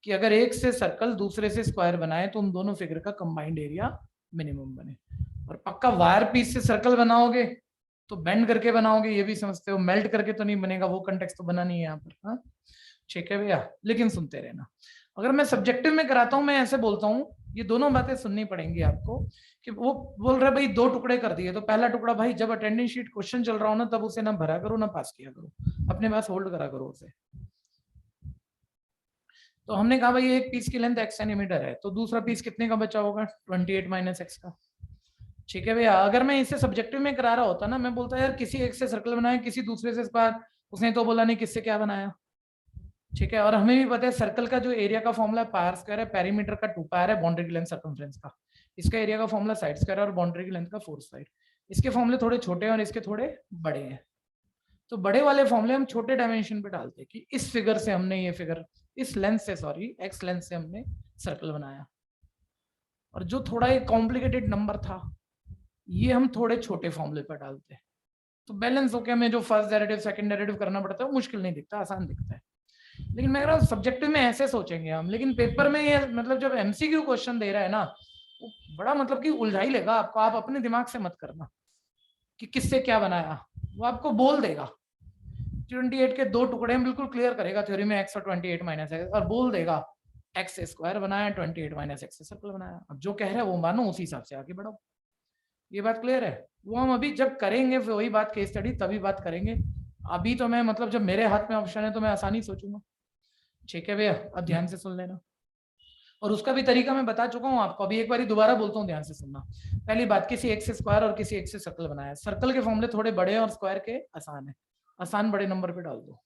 कि अगर एक से सर्कल दूसरे से स्क्वायर बनाए तो उन दोनों फिगर का कंबाइंड एरिया मिनिमम बने। और पक्का वायर पीस से सर्कल बनाओगे तो बेंड करके बनाओगे, ये भी समझते हो, मेल्ट करके तो नहीं बनेगा, वो कंटेक्स्ट तो बना नहीं है यहाँ पर, हाँ ठीक है भैया। लेकिन सुनते रहना, अगर मैं सब्जेक्टिव में कराता हूँ मैं ऐसे बोलता हूँ, ये दोनों बातें सुननी पड़ेंगी आपको, कि वो बोल रहा है भाई 2 टुकड़े कर दिए, तो पहला टुकड़ा भाई जब अटेंडेंस शीट क्वेश्चन चल रहा हो ना तब उसे ना भरा करो ना पास किया करो, अपने पास होल्ड करा करो उसे। तो हमने कहा भाई एक पीस की लेंथ x सेंटीमीटर है, तो दूसरा पीस कितने का बचा होगा? 28 - x का, ठीक है भैया। अगर मैं इसे सब्जेक्टिव में करा रहा होता ना, मैं बोलता यार किसी एक से सर्कल बनाया, किसी दूसरे से स्क्वायर, उसने तो बोला नहीं किससे क्या बनाया, ठीक है। और हमें भी पता है सर्कल का जो एरिया का फॉर्मूला पार स्क्वायर है, पेरीमीटर का 2 पार है, बाउंड्री की लेंथ सर्कमफ्रेंस का, इसका एरिया का फॉर्मूला साइड स्क्वायर और बाउंड्री की लेंथ का 4 साइड। इसके फॉर्मूले थोड़े छोटे हैं और इसके थोड़े बड़े हैं, तो बड़े वाले फॉर्मूले हम छोटे डायमेंशन पे डालते हैं कि इस फिगर से हमने ये फिगर, इस लेंथ से, सॉरी एक्स लेंथ से हमने सर्कल बनाया, और जो थोड़ा एक कॉम्प्लिकेटेड नंबर था ये हम थोड़े छोटे फॉर्मूले पर डालते हैं, तो बैलेंस होकर हमें जो फर्स्ट डेरिवेटिव सेकंड डेरिवेटिव करना पड़ता है वो मुश्किल नहीं दिखता, आसान दिखता है। लेकिन मैं कह रहा हूँ सब्जेक्टिव में ऐसे सोचेंगे हम, लेकिन पेपर में ये मतलब जब एमसीक्यू क्वेश्चन दे रहा है ना, वो बड़ा मतलब कि उलझा ही लेगा आपको, आप अपने दिमाग से मत करना कि किससे क्या बनाया, वो आपको बोल देगा 28 के 2 टुकड़े में बिल्कुल क्लियर करेगा थ्योरी में, x और 28 - x, और बोल देगा x से स्क्वायर बनाया, 28 - x से सर्कल बनाया। अब जो कह रहा है वो मानो, उसी हिसाब से आगे बढ़ो। ये बात क्लियर है? वो हम अभी जब करेंगे वही बात केस स्टडी तभी बात करेंगे, अभी तो मैं मतलब जब मेरे हाथ में ऑप्शन है तो मैं आसानी सोचूंगा, ठीक है भैया। अब ध्यान से सुन लेना, और उसका भी तरीका मैं बता चुका हूँ आपको, अभी एक बार दोबारा बोलता हूँ, ध्यान से सुनना। पहली बात, किसी एक से स्क्वायर और किसी एक से सर्कल बनाया, सर्कल के फॉर्मूले थोड़े बड़े हैं और स्क्वायर के आसान है, आसान बड़े नंबर पे डाल दो,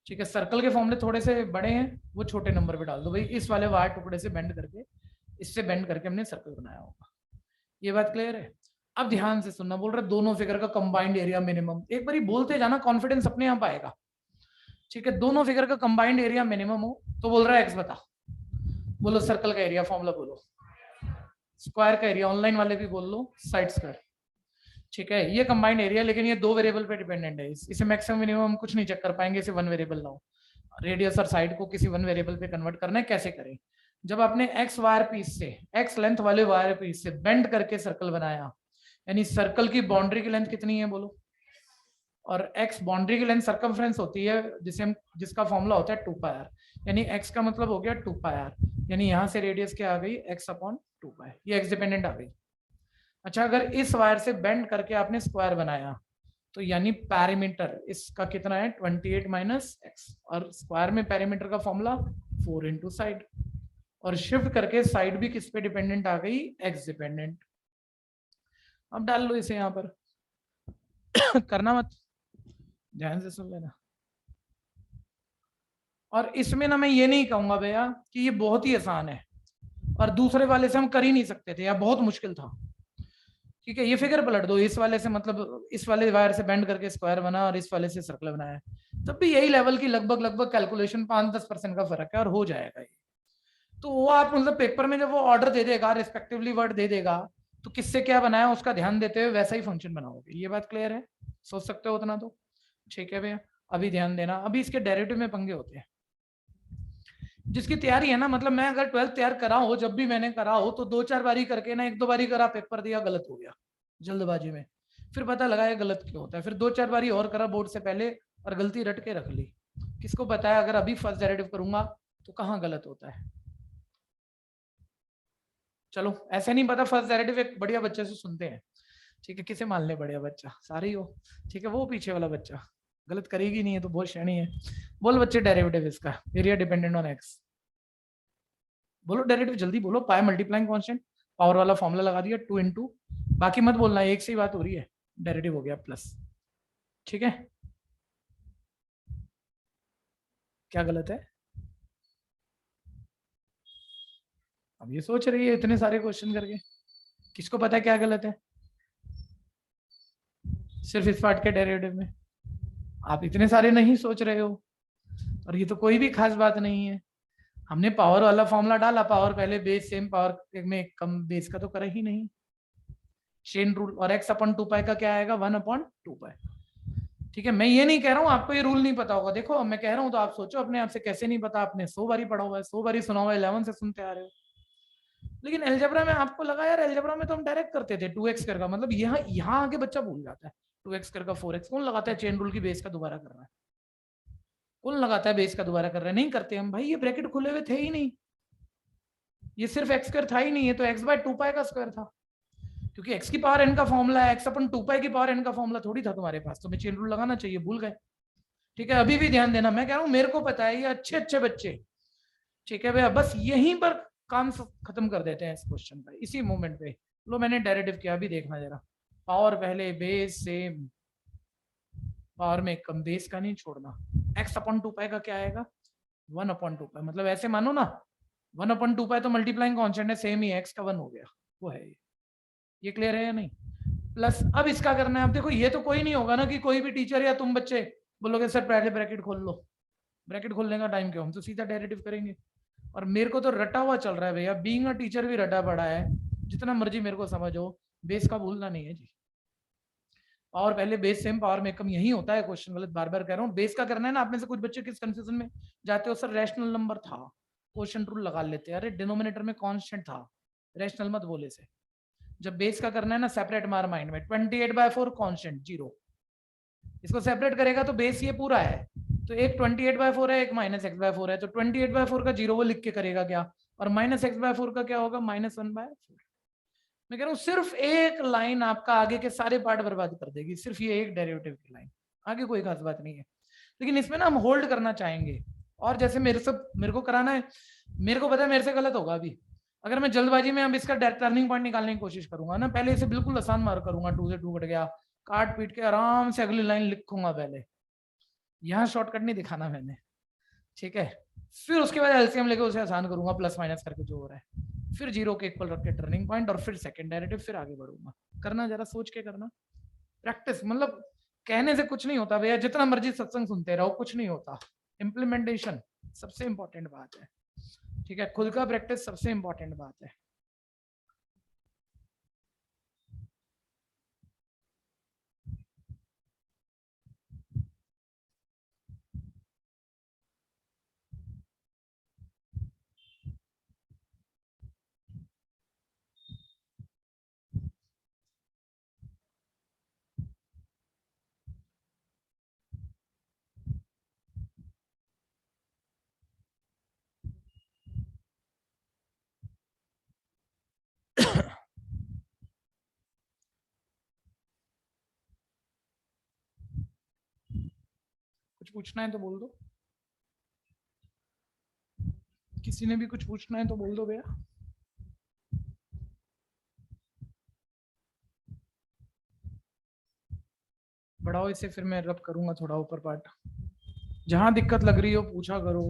ठीक है। सर्कल के फॉर्मूले थोड़े से बड़े हैं, वो छोटे नंबर पे डाल दो भाई, इस वाले वायर टुकड़े से बेंड करके इससे बेंड करके हमने सर्कल बनाया होगा। ये बात क्लियर है? अब ध्यान से सुनना, बोल रहे दोनों फिगर का कंबाइंड एरिया मिनिमम। एक बार बोलते जाना, कॉन्फिडेंस अपने आप आएगा। ठीक है, दोनों फिगर का कंबाइंड एरिया मिनिमम हो तो बोल रहा है एक्स बता। बोलो सर्कल का एरिया फॉर्मूला बोलो, स्क्वायर का एरिया ऑनलाइन वाले भी बोल लो साइड स्क्वायर। ठीक है, ये कंबाइंड एरिया, लेकिन ये दो वेरिएबल पे डिपेंडेंट है। इसे मैक्सिमम मिनिमम हम कुछ नहीं चेक कर पाएंगे, इसे वन वेरिएबल लाओ। रेडियस और साइड को किसी वन वेरिएबल पे कन्वर्ट करना है, कैसे करें? जब आपने एक्स वायर पीस से, एक्स लेंथ वाले वायर पीस से बेंड करके सर्कल बनाया, यानी सर्कल की बाउंड्री की लेंथ कितनी है बोलो, और एक्स बाउंड्री की लेंथ सर्कमफ्रेंस होती है, जिसका फॉर्मूला होता है 2πr, यानी एक्स का मतलब हो गया 2πr, यानी यहां से रेडियस क्या आ गई, x/2π, ये एक्स डिपेंडेंट आ गई। अच्छा, अगर इस वायर से बेंड करके आपने स्क्वायर बनाया तो यानी पैरीमीटर इसका कितना है 28 माइनस एक्स, और स्क्वायर में पैरीमीटर का फॉर्मूला 4 इंटू साइड, और शिफ्ट करके साइड भी किस पे डिपेंडेंट आ गई, एक्स डिपेंडेंट। अब डाल लो इसे यहां पर करना मत, ध्यान से सुन लेना। और इसमें ना मैं ये नहीं कहूंगा भैया कि ये बहुत ही आसान है और दूसरे वाले से हम कर ही नहीं सकते थे या बहुत मुश्किल था। ठीक है, ये फिगर पलट दो, इस वाले से मतलब इस वाले वायर से बेंड करके स्क्वायर बना और इस वाले से सर्कल बनाया, तब भी यही लेवल की लगभग कैलकुलेशन 5-10% का फर्क है और हो जाएगा ये। तो वो आप मतलब पेपर में जब वो ऑर्डर दे देगा, रिस्पेक्टिवली वर्ड दे देगा, तो किससे क्या बनाया उसका ध्यान देते हुए वैसा ही फंक्शन बनाओगे। ये बात क्लियर है? सोच सकते हो उतना तो? ठीक है भैया, अभी ध्यान देना, अभी इसके डेरिवेटिव में पंगे होते हैं। जिसकी तैयारी है ना, मतलब मैं अगर 12th तैयार करा हो, जब भी मैंने करा हो तो 2-4 बारी करके ना, 1-2 बारी करा, पेपर दिया, गलत हो गया जल्दबाजी में, फिर पता लगा ये गलत क्यों होता है, फिर 2-4 बारी और करा बोर्ड से पहले और गलती रट के रख ली। किसको बताया अगर अभी फर्स्ट डेरिवेटिव करूंगा तो कहाँ गलत होता है? चलो ऐसे नहीं पता, फर्स्ट डेरिवेटिव एक बढ़िया बच्चे से सुनते हैं। ठीक है, किसे मान ले बढ़िया बच्चा, सारे ही हो। ठीक है, वो पीछे वाला बच्चा गलत करेगी नहीं है तो बहुत शैनी है। बोल बच्चे डेरिवेटिव इसका, एरिया डिपेंडेंट ऑन एक्स। बोलो डेरिवेटिव जल्दी बोलो, पाई मल्टीप्लाइंग कांस्टेंट, पावर वाला फॉर्मूला लगा दिया 2 इंटू, बाकी मत बोलना, एक से ही बात हो रही है, डेरिवेटिव हो गया प्लस। ठीक है, क्या गलत है? अब ये सोच रही है इतने सारे क्वेश्चन करके, किसको पता है क्या गलत है? सिर्फ इस पार्ट के डेरिवेटिव में आप इतने सारे नहीं सोच रहे हो, और ये तो कोई भी खास बात नहीं है। हमने पावर वाला फॉर्मूला डाला, पावर पहले बेस सेम पावर में कम बेस का तो करा ही नहीं, चेन रूल, और x/2π का क्या आएगा 1/2π। ठीक है, मैं ये नहीं कह रहा हूँ आपको ये रूल नहीं पता होगा, देखो मैं कह रहा हूँ तो आप सोचो अपने आप से, कैसे नहीं पता, आपने 100 बारी पढ़ा हुआ है, 100 बारी सुना हुआ है, 11 से सुनते आ रहे हो। लेकिन अलजेब्रा में आपको लगा यार, अलजेब्रा में तो हम डायरेक्ट करते थे 2x कर का, मतलब यहाँ आगे बच्चा भूल जाता है 2x कर का 4x कौन लगाता है, चेन रूल की बेस का दोबारा कर रहा है, कौन लगाता है बेस का दोबारा कर रहा है, नहीं करते हम भाई, ये ब्रैकेट खुले हुए थे ही नहीं, ये सिर्फ एक्स स्क्वायर था ही नहीं, ये तो x/2π का स्क्वायर था, क्योंकि x की पावर n का फॉर्मूला है, x/2π की पावर n का फॉर्मूला थोड़ी था तुम्हारे पास, तो मैं चेन रूल लगाना चाहिए, भूल गए। ठीक है, अभी भी ध्यान देना, मैं कह रहा हूं मेरे को पता है ये अच्छे अच्छे बच्चे, ठीक है भैया, बस यहीं पर काम खत्म कर देते हैं इस क्वेश्चन पर, इसी मोमेंट पे। लो मैंने डेरिवेटिव किया, अभी देखना जरा, पावर पहले बेस सेम, पावर में कम, बेस का नहीं छोड़ना, x/2π का क्या आएगा 1/2π, मतलब ऐसे मानो ना 1/2π तो मल्टीप्लाइंग कांस्टेंट है, सेम ही x का 1 हो गया, वो है ये क्लियर है या नहीं? प्लस अब इसका करना है, अब देखो ये तो कोई नहीं होगा ना कि कोई भी टीचर या तुम बच्चे बोलोगे सर पहले ब्रैकेट खोल लो, ब्रैकेट खोलने का टाइम क्यों, हम तो सीधा डेरिवेटिव करेंगे। और मेरे को तो रटा हुआ चल रहा है भैया, बीइंग अ टीचर भी रटा पड़ा है, जितना मर्जी मेरे को समझो, बेस का भूलना नहीं है जी। और पहले बेस सेम पावर में कम, यही होता है क्वेश्चन गलत, बार बार कह रहा हूँ, बेस का करना है ना। आप में से कुछ बच्चे किस कंफ्यूजन में जाते हो, सर रैशनल नंबर था, क्वेश्चन रूल लगा लेते हैं, अरे डिनोमिनेटर में कांस्टेंट था, रैशनल मत बोले से। जब बेस का करना है ना, सेपरेट मार माइंड में, 28/4 कांस्टेंट 0, इसको सेपरेट करेगा तो बेस ये पूरा है, तो एक 28/4 है, एक -x/4 है, तो 28/4 का 0 वो लिख के करेगा क्या, और -x/4 का क्या होगा -1/4। मैं कह रहा हूँ सिर्फ एक लाइन आपका आगे के सारे पार्ट बर्बाद कर देगी, सिर्फ ये एक डेरिवेटिव की लाइन, आगे कोई खास बात नहीं है। लेकिन इसमें ना हम होल्ड करना चाहेंगे, और जैसे मेरे को कराना है, मेरे को पता है मेरे से गलत होगा अभी, अगर मैं जल्दबाजी में अब इसका टर्निंग पॉइंट निकालने की कोशिश करूंगा ना, पहले इसे बिल्कुल आसान मार करूंगा, 2 से 2 कट गया, काट पीट के आराम से अगली लाइन लिखूंगा, पहले यहाँ शॉर्टकट नहीं दिखाना मैंने, ठीक है, फिर उसके बाद एलसीएम लेके उसे आसान करूंगा, प्लस माइनस करके जो हो रहा है, फिर 0 के इक्वल रख के टर्निंग पॉइंट, और फिर सेकंड डेरिवेटिव, फिर आगे बढ़ूंगा। करना जरा सोच के करना, प्रैक्टिस, मतलब कहने से कुछ नहीं होता भैया, जितना मर्जी सत्संग सुनते रहो कुछ नहीं होता। इम्प्लीमेंटेशन सबसे इंपॉर्टेंट बात है, ठीक है, खुद का प्रैक्टिस सबसे इंपॉर्टेंट बात है। कुछ पूछना है तो बोल दो, किसी ने भी कुछ पूछना है तो बोल दो भैया। बढ़ाओ इसे, फिर मैं रब करूंगा थोड़ा ऊपर पार्ट, जहां दिक्कत लग रही हो पूछा करो।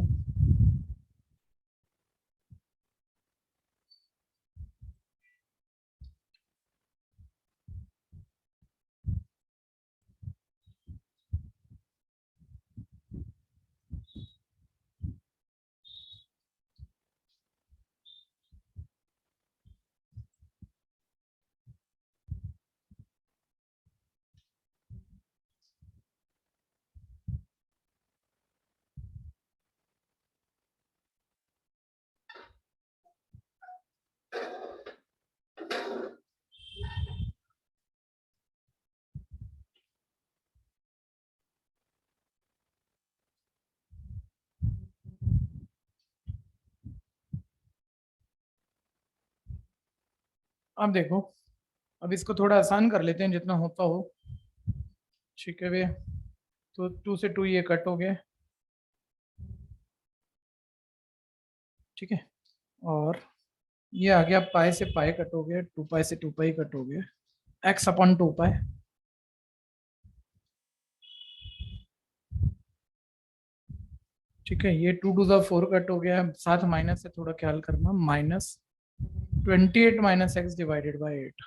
अब देखो, अब इसको थोड़ा आसान कर लेते हैं जितना होता हो, ठीक है भैया। तो 2 से 2 ये कट हो गया, ठीक है, और ये आ गया पाई से पाई कट हो गया, 2 पाई से 2 पाई कट हो गया, x अपॉन 2 पाई, ठीक है, ये 2 टू द 4 कट हो गया, साथ माइनस से थोड़ा ख्याल करना, minus 28 minus x divided by 8।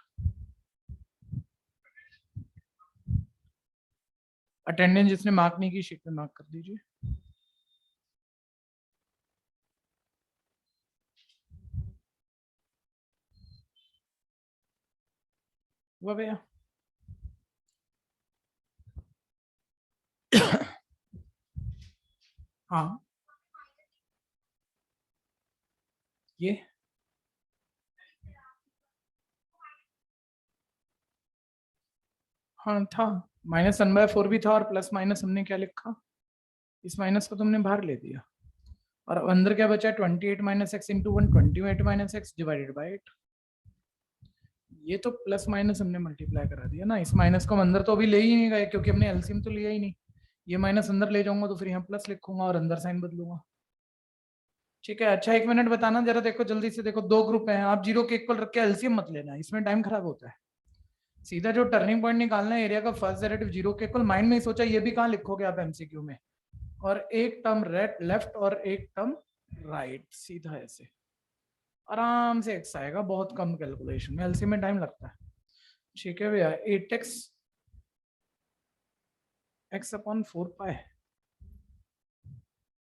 Attendance जिसने मार्क नहीं की शीट में मार्क कर दीजिए। हुआ भैया? हाँ, ये हाँ था, -1/4 भी था, और प्लस माइनस हमने क्या लिखा, इस माइनस को तुमने बाहर ले दिया, और अंदर क्या बचा, 28 minus x into 1, 28 minus x divided by 8। ये तो प्लस माइनस हमने मल्टीप्लाई करा दिया ना, इस माइनस को हम अंदर तो अभी ले ही नहीं गए क्योंकि हमने एलसीएम तो लिया ही नहीं। ये माइनस अंदर ले जाऊंगा तो फिर यहाँ प्लस लिखूंगा और अंदर साइन बदलूंगा, ठीक है। अच्छा, 1 मिनट बताना जरा, देखो जल्दी से, देखो 2 ग्रुप है, आप 0 के इक्वल रख के एलसीएम मत लेना, इसमें टाइम खराब होता है। सीधा जो टर्निंग पॉइंट निकालना है एरिया का, फर्स्ट डेरिवेटिव 0 के इक्वल, माइंड में ही सोचा, ये भी कहाँ लिखोगे आप एमसीक्यू में, और एक टर्म लेफ्ट और एक टर्म राइट, सीधा ऐसे आराम से एक्स आएगा, बहुत कम कैलकुलेशन में, एलसीएम में टाइम लगता है, ठीक है भैया। 8x x upon 4 pi,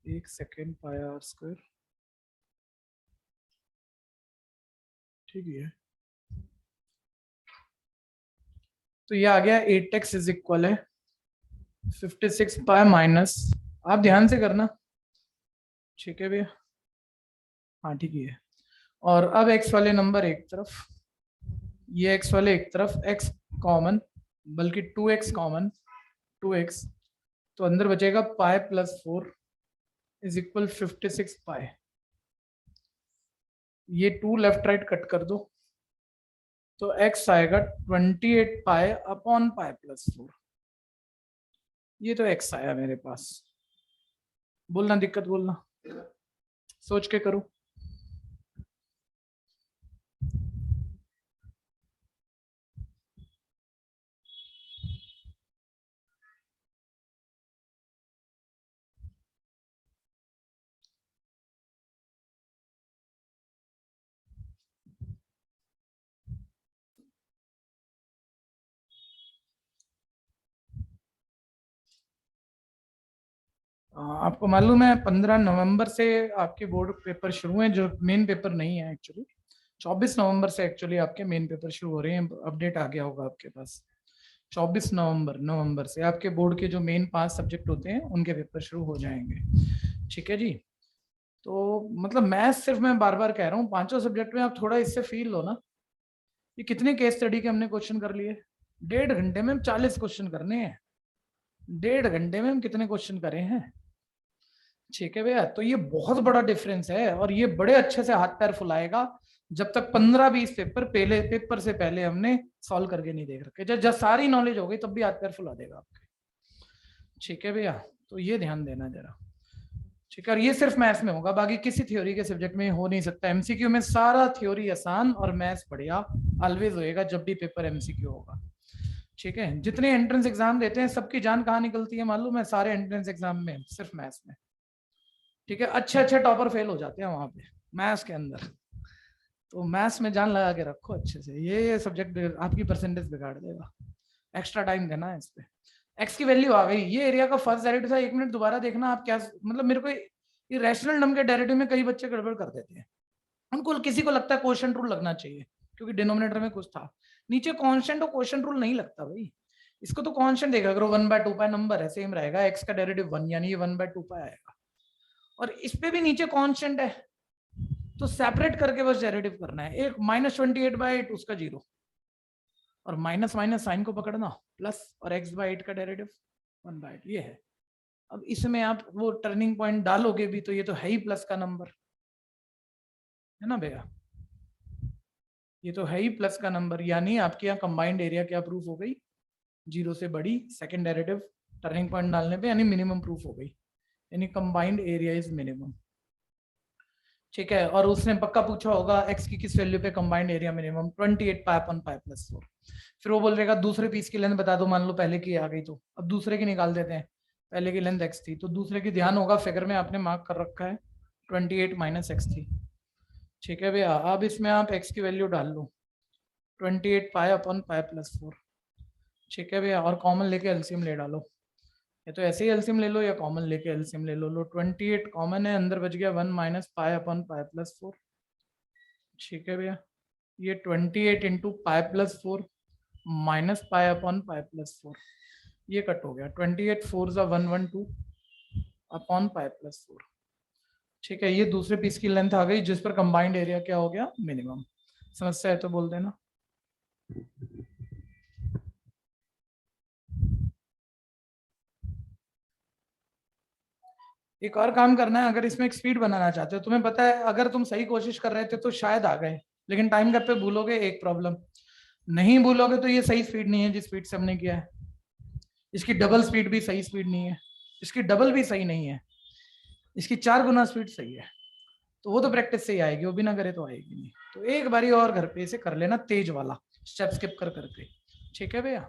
1 second pi r square, ठीक है। तो ये आ गया 8x इज इक्वल है 56 पाई माइनस, आप ध्यान से करना, ठीक है भैया, हाँ ठीक है। और अब x वाले नंबर एक तरफ, ये x वाले एक तरफ, x कॉमन, बल्कि 2x कॉमन, 2x, तो अंदर बचेगा पाई प्लस 4 इज इक्वल 56 पाई, ये 2 लेफ्ट राइट कट कर दो, तो x आएगा 28 पाई अपॉन पाई प्लस 4, ये तो x आया मेरे पास। बोलना दिक्कत, बोलना, सोच के करो। आपको मालूम है 15 नवंबर से आपके बोर्ड पेपर शुरू हैं, जो मेन पेपर नहीं है एक्चुअली। 24 नवंबर से एक्चुअली आपके मेन पेपर शुरू हो रहे हैं, अपडेट आ गया होगा आपके पास। 24 नवंबर से आपके बोर्ड के जो मेन 5 सब्जेक्ट होते हैं उनके पेपर शुरू हो जाएंगे। ठीक है जी। तो मतलब मैथ्स सिर्फ मैं बार बार कह रहा हूँ, 5 सब्जेक्ट में आप थोड़ा इससे फील लो ना। ये कितने केस स्टडी के हमने क्वेश्चन कर लिए? 1.5 घंटे में हम 40 क्वेश्चन करने हैं। 1.5 घंटे में हम कितने क्वेश्चन करे हैं? ठीक है भैया, तो ये बहुत बड़ा डिफरेंस है और ये बड़े अच्छे से हाथ पैर फुलाएगा जब तक 15-20 पेपर से पहले हमने सॉल्व करके नहीं देख रखे। जब सारी नॉलेज हो गई तब भी हाथ पैर फुला देगा आपके। ठीक है भैया, तो ये ध्यान देना जरा। ठीक है, और ये सिर्फ मैथ्स में होगा, बाकी किसी थ्योरी के सब्जेक्ट में हो नहीं सकता। एमसीक्यू में सारा थ्योरी आसान और मैथ्स बढ़िया ऑलवेज होएगा जब भी पेपर एमसीक्यू होगा। ठीक है, जितने एंट्रेंस एग्जाम देते हैं सबकी जान कहाँ निकलती है मालूम है? सारे एंट्रेंस एग्जाम में सिर्फ मैथ्स में। ठीक है, अच्छे अच्छे टॉपर फेल हो जाते हैं वहां पे मैथ्स के अंदर। तो मैथ्स में जान लगा के रखो अच्छे से, ये सब्जेक्ट आपकी परसेंटेज बिगाड़ देगा। एक्स्ट्रा टाइम देना है इस पे। एक्स की वैल्यू आ गई, ये एरिया का फर्स्ट डेरिवेटिव था। 1 मिनट दोबारा देखना आप क्या, मतलब मेरे को ये रैशनल नंबर के डेरिवेटिव में कई बच्चे गड़बड़ कर देते हैं। उनको किसी को लगता है क्वोशिएंट रूल लगना चाहिए क्योंकि डिनोमिनेटर में कुछ था। नीचे कांस्टेंट और क्वोशिएंट रूल नहीं लगता भाई। इसको तो कांस्टेंट देखा करो, 1/2 नंबर है, सेम रहेगा। एक्स का डेरिवेटिव 1 यानी ये 1/2 आएगा। और इस पे भी नीचे कांस्टेंट है तो सेपरेट करके बस डेरिवेटिव करना है। एक -28/8 उसका 0 और माइनस माइनस साइन को पकड़ना प्लस, और x/8 का डेरिवेटिव 1/8 ये है। अब इसमें आप वो टर्निंग पॉइंट डालोगे भी तो ये तो है ही प्लस का नंबर, है ना भैया? ये तो है ही प्लस का नंबर, यानी आपके यहाँ कंबाइंड एरिया क्या प्रूफ हो गई? 0 से बड़ी। सेकंड डेरिवेटिव टर्निंग पॉइंट डालने पे यानी मिनिमम प्रूफ हो गई, यानी कंबाइंड एरिया इज मिनिमम। ठीक है, और उसने पक्का पूछा होगा x की किस वैल्यू पे कंबाइंड एरिया मिनिमम? 28 π/π+4। फिर वो बोल देगा दूसरे पीस की लेंथ बता दो, मान लो पहले की आ गई तो अब दूसरे की निकाल देते हैं। पहले की लेंथ x थी तो दूसरे की ध्यान होगा फिगर में आपने मार्क कर रखा है 28 - x थी। ठीक है भैया, अब इसमें आप x की वैल्यू डाल लो 28 π/π+4। ठीक है भैया, और कॉमन लेके एलसीएम ले डालो। या तो ऐसे ही एलसीएम ले लो या कॉमन लेके एलसीएम ले लो। 28 कॉमन है, अंदर बच गया 1 - π/π+4। ठीक है भैया, ये 28 × π+4 - π/π+4 ये कट हो गया। 28 4 = 112 अपॉन π+4। ठीक है, ये दूसरे पीस की लेंथ आ गई जिस पर कंबाइंड एरिया क्या हो गया? मिनिमम। समस्या है तो बोल देना। एक और काम करना है, अगर इसमें एक स्पीड बनाना चाहते हो, तुम्हें पता है अगर तुम सही कोशिश कर रहे थे तो शायद आ गए, लेकिन टाइम गैप पे भूलोगे, एक प्रॉब्लम। नहीं भूलोगे तो ये सही स्पीड नहीं है जिस स्पीड से हमने किया है। इसकी डबल स्पीड भी सही स्पीड नहीं है, इसकी डबल भी सही नहीं है, इसकी 4 गुना स्पीड सही है। तो वो तो प्रैक्टिस से ही आएगी, वो बिना करे तो आएगी नहीं। तो एक बारी और घर पे इसे कर लेना तेज वाला, स्टेप स्किप कर करके। ठीक है भैया?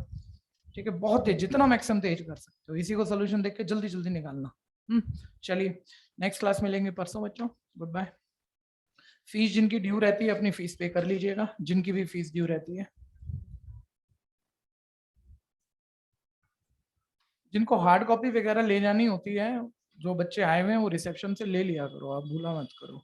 ठीक है, बहुत तेज, जितना मैक्सिमम तेज कर सकते हो। इसी को सोल्यूशन देख के जल्दी जल्दी निकालना। चलिए, नेक्स्ट क्लास में लेंगे परसों बच्चों। Good bye. फीस जिनकी ड्यू रहती है अपनी फीस पे कर लीजिएगा, जिनकी भी फीस ड्यू रहती है। जिनको हार्ड कॉपी वगैरह ले जानी होती है, जो बच्चे आए हुए हैं वो रिसेप्शन से ले लिया करो, आप भूला मत करो।